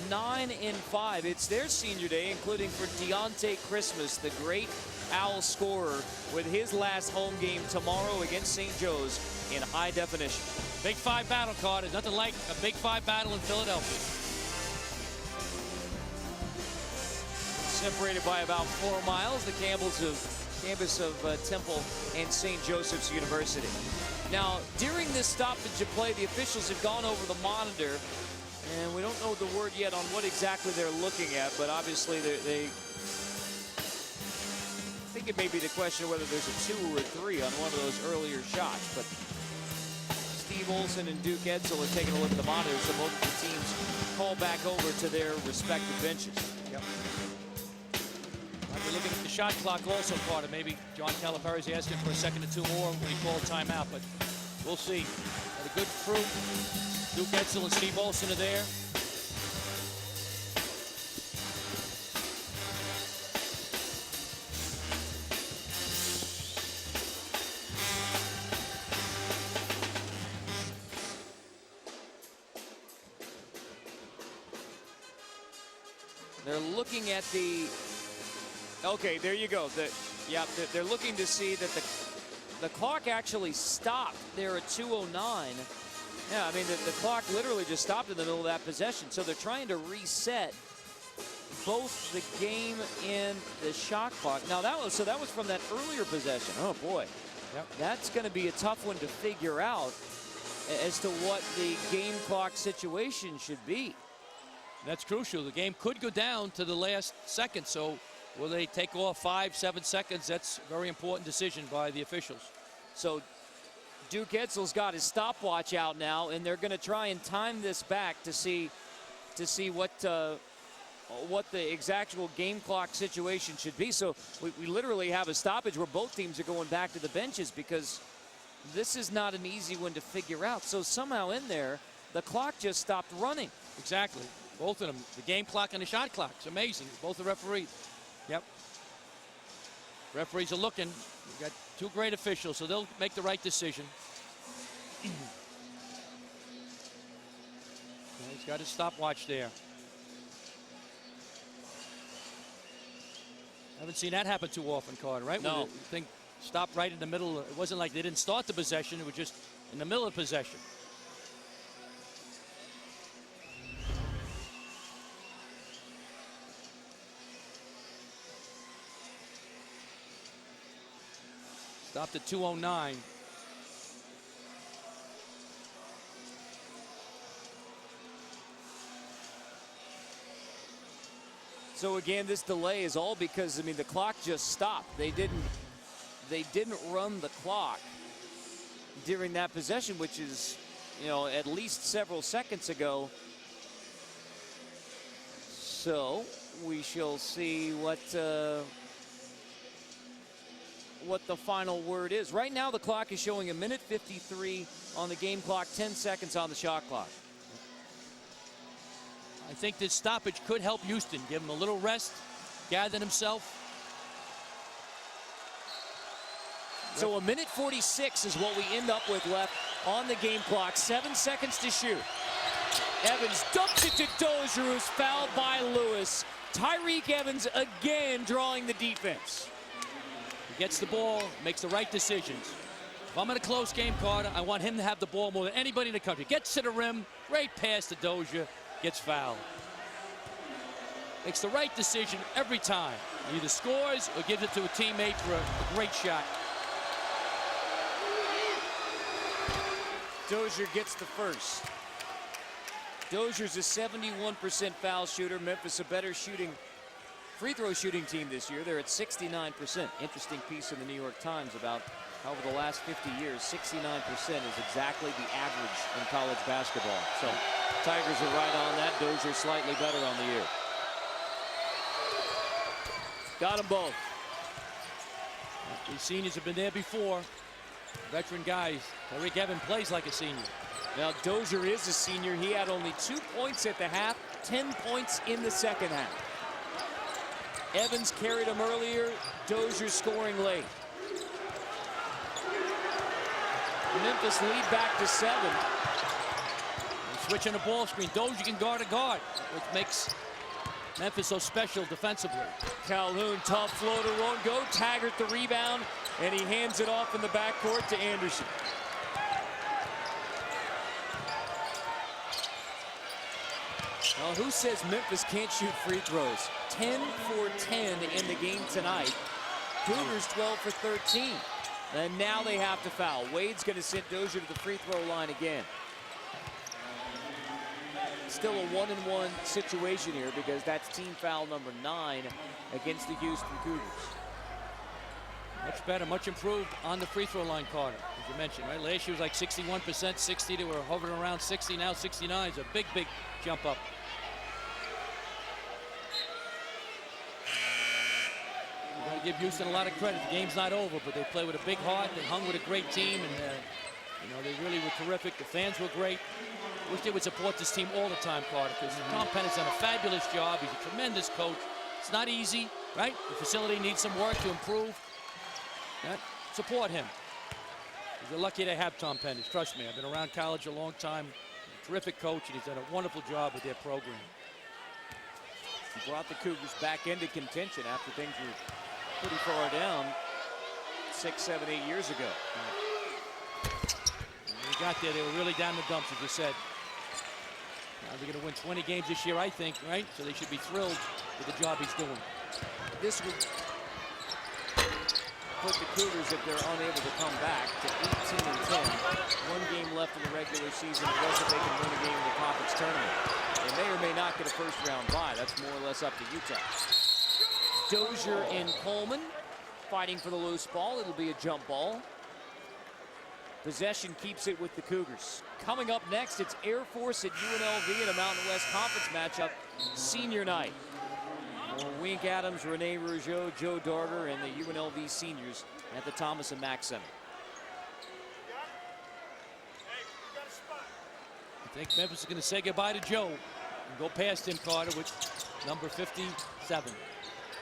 9-5. It's their senior day, including for Deontay Christmas, the great Owl scorer, with his last home game tomorrow against St. Joe's in high definition. Big 5 battle, Carter. Nothing like a Big 5 battle in Philadelphia. Separated by about 4 miles, the campus of Temple and St. Joseph's University. Now, during this stoppage of play, the officials have gone over the monitor, and we don't know the word yet on what exactly they're looking at, but obviously they think it may be the question of whether there's a 2 or a 3 on one of those earlier shots. But Steve Olson and Duke Edsel are taking a look at the monitor, so both of the teams call back over to their respective benches. Yep. We're looking at the shot clock also, Carter. Maybe John Calipari's asking for a second or 2 more when he called timeout, but we'll see. Got a good crew. Duke Edsel and Steve Olson are there. They're looking at the... Okay, there you go. They're looking to see that the clock actually stopped there at 2:09. Yeah, I mean, the clock literally just stopped in the middle of that possession. So they're trying to reset both the game and the shot clock. Now, that was from that earlier possession. Oh, boy. Yep. That's going to be a tough one to figure out as to what the game clock situation should be. That's crucial. The game could go down to the last second, so will they take off 5-7 seconds? That's a very important decision by the officials. So Duke Edsel's got his stopwatch out now, and they're going to try and time this back to see what the exact game clock situation should be. So we literally have a stoppage where both teams are going back to the benches because this is not an easy one to figure out. So somehow in there, the clock just stopped running. Exactly. Both of them. The game clock and the shot clock. It's amazing. Both the referees. Yep. Referees are looking. We've got two great officials, so they'll make the right decision. He's got his stopwatch there. I haven't seen that happen too often, Carter, right? No. The thing stopped right in the middle. It wasn't like they didn't start the possession. It was just in the middle of possession. Stopped at 2:09. So again, this delay is all because, I mean, the clock just stopped. They didn't run the clock during that possession, which is, you know, at least several seconds ago. So we shall see what the final word is. Right now, the clock is showing 1:53 on the game clock, 10 seconds on the shot clock. I think this stoppage could help Houston, give him a little rest, gather himself. So 1:46 is what we end up with left on the game clock. 7 seconds to shoot. Evans dumps it to Dozier, who's fouled by Lewis. Tyreek Evans again drawing the defense. He gets the ball, makes the right decisions. If I'm in a close game, Carter, I want him to have the ball more than anybody in the country. Gets to the rim, great pass to Dozier, gets fouled. Makes the right decision every time. He either scores or gives it to a teammate for a great shot. Dozier gets the first. Dozier's a 71% foul shooter. Memphis a better free throw shooting team this year. They're at 69%. Interesting piece in the New York Times about how over the last 50 years, 69% is exactly the average in college basketball. So Tigers are right on that. Dozier slightly better on the year. Got them both. These seniors have been there before. Veteran guys. Tyreek Evans plays like a senior. Now Dozier is a senior. He had only 2 points at the half, 10 points in the second half. Evans carried him earlier. Dozier scoring late. Memphis lead back to 7. Switching the ball screen. Dozier can guard a guard, which makes Memphis so special defensively. Calhoun, tough floater, won't go. Taggart the rebound, and he hands it off in the backcourt to Anderson. Well, who says Memphis can't shoot free throws? 10 for 10 in the game tonight. Cougars 12 for 13. And now they have to foul. Wade's going to send Dozier to the free throw line again. Still a 1-and-1 situation here because that's team foul number 9 against the Houston Cougars. Much better, much improved on the free throw line, Carter, as you mentioned, right? Last year was like 61%, 60. They were hovering around 60. Now 69 is a big, big jump up. We're going to give Houston a lot of credit. The game's not over, but they play with a big heart. They hung with a great team, and you know, they really were terrific. The fans were great. Wish they would support this team all the time, Carter, because Tom Pennett's done a fabulous job. He's a tremendous coach. It's not easy, right? The facility needs some work to improve. Support him. You're lucky to have Tom Penn. Trust me, I've been around college a long time. He's a terrific coach, and he's done a wonderful job with their program. He brought the Cougars back into contention after things were pretty far down 6, 7, 8 years ago. When we got there, they were really down the dumps, as you said. Now they're going to win 20 games this year, I think, right? So they should be thrilled with the job he's doing. This would put the Cougars, if they're unable to come back, to 18 and 10. 1 game left in the regular season, plus if they can win a game in the conference tournament. They may or may not get a first-round bye. That's more or less up to Utah. Dozier and Coleman fighting for the loose ball. It'll be a jump ball. Possession keeps it with the Cougars. Coming up next, it's Air Force at UNLV in a Mountain West Conference matchup, senior night. Wink Adams, Rene Rougeau, Joe Darter, and the UNLV seniors at the Thomas and Mack Center. I think Memphis is going to say goodbye to Joe and go past him, Carter, with number 57.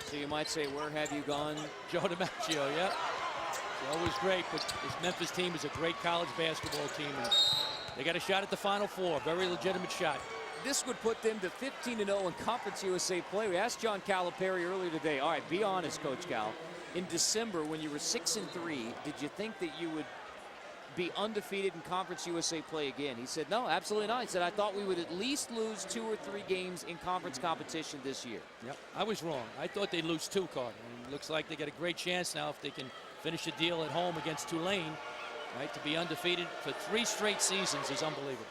So you might say, where have you gone? Joe DiMaggio, yeah. Joe was great, but this Memphis team is a great college basketball team. And they got a shot at the Final Four, very legitimate shot. This would put them to 15-0 in Conference USA play. We asked John Calipari earlier today, all right, be honest, Coach Cal. In December, when you were 6-3, did you think that you would be undefeated in Conference USA play again? He said, no, absolutely not. He said, I thought we would at least lose 2 or 3 games in conference competition this year. Yep, I was wrong. I thought they'd lose 2, Carter. And it looks like they got a great chance now if they can finish the deal at home against Tulane. Right, to be undefeated for 3 straight seasons is unbelievable.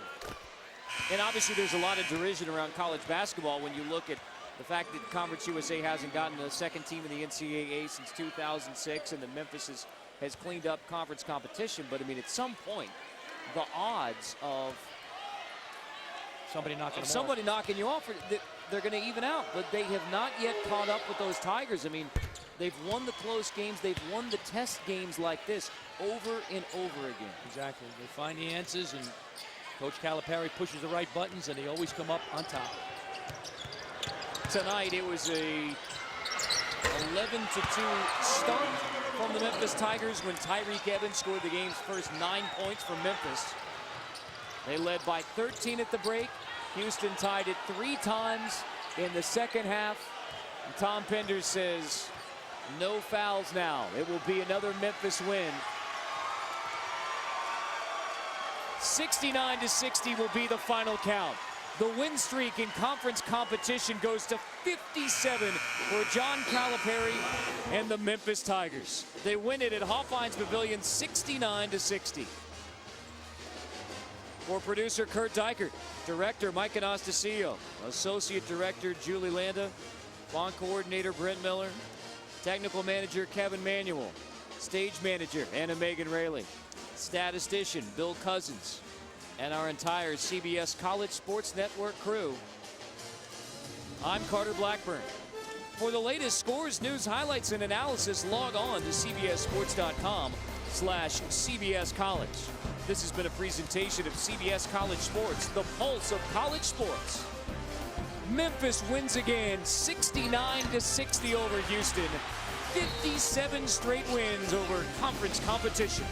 And obviously there's a lot of derision around college basketball when you look at the fact that Conference USA hasn't gotten a second team in the NCAA since 2006, and that Memphis has cleaned up conference competition. But I mean, at some point, the odds of somebody knocking you off, they're going to even out. But they have not yet caught up with those Tigers. I mean, they've won the close games. They've won the test games like this over and over again. Exactly. They find the answers, and Coach Calipari pushes the right buttons, and they always come up on top. Tonight, it was a 11-2 start from the Memphis Tigers when Tyreke Evans scored the game's first 9 points for Memphis. They led by 13 at the break. Houston tied it 3 times in the second half. And Tom Penders says, no fouls now. It will be another Memphis win. 69-60 will be the final count. The win streak in conference competition goes to 57 for John Calipari and the Memphis Tigers. They win it at Hofheinz Pavilion 69-60. For producer Kurt Dykert, director Mike Anastasio, associate director Julie Landa, lawn coordinator Brent Miller, technical manager Kevin Manuel, stage manager Anna Megan Rayleigh, statistician Bill Cousins, and our entire CBS College Sports Network crew. I'm Carter Blackburn. For the latest scores, news, highlights, and analysis, log on to cbssports.com/CBS College. This has been a presentation of CBS College Sports, the pulse of college sports. Memphis wins again, 69-60 over Houston. 57 straight wins over conference competition.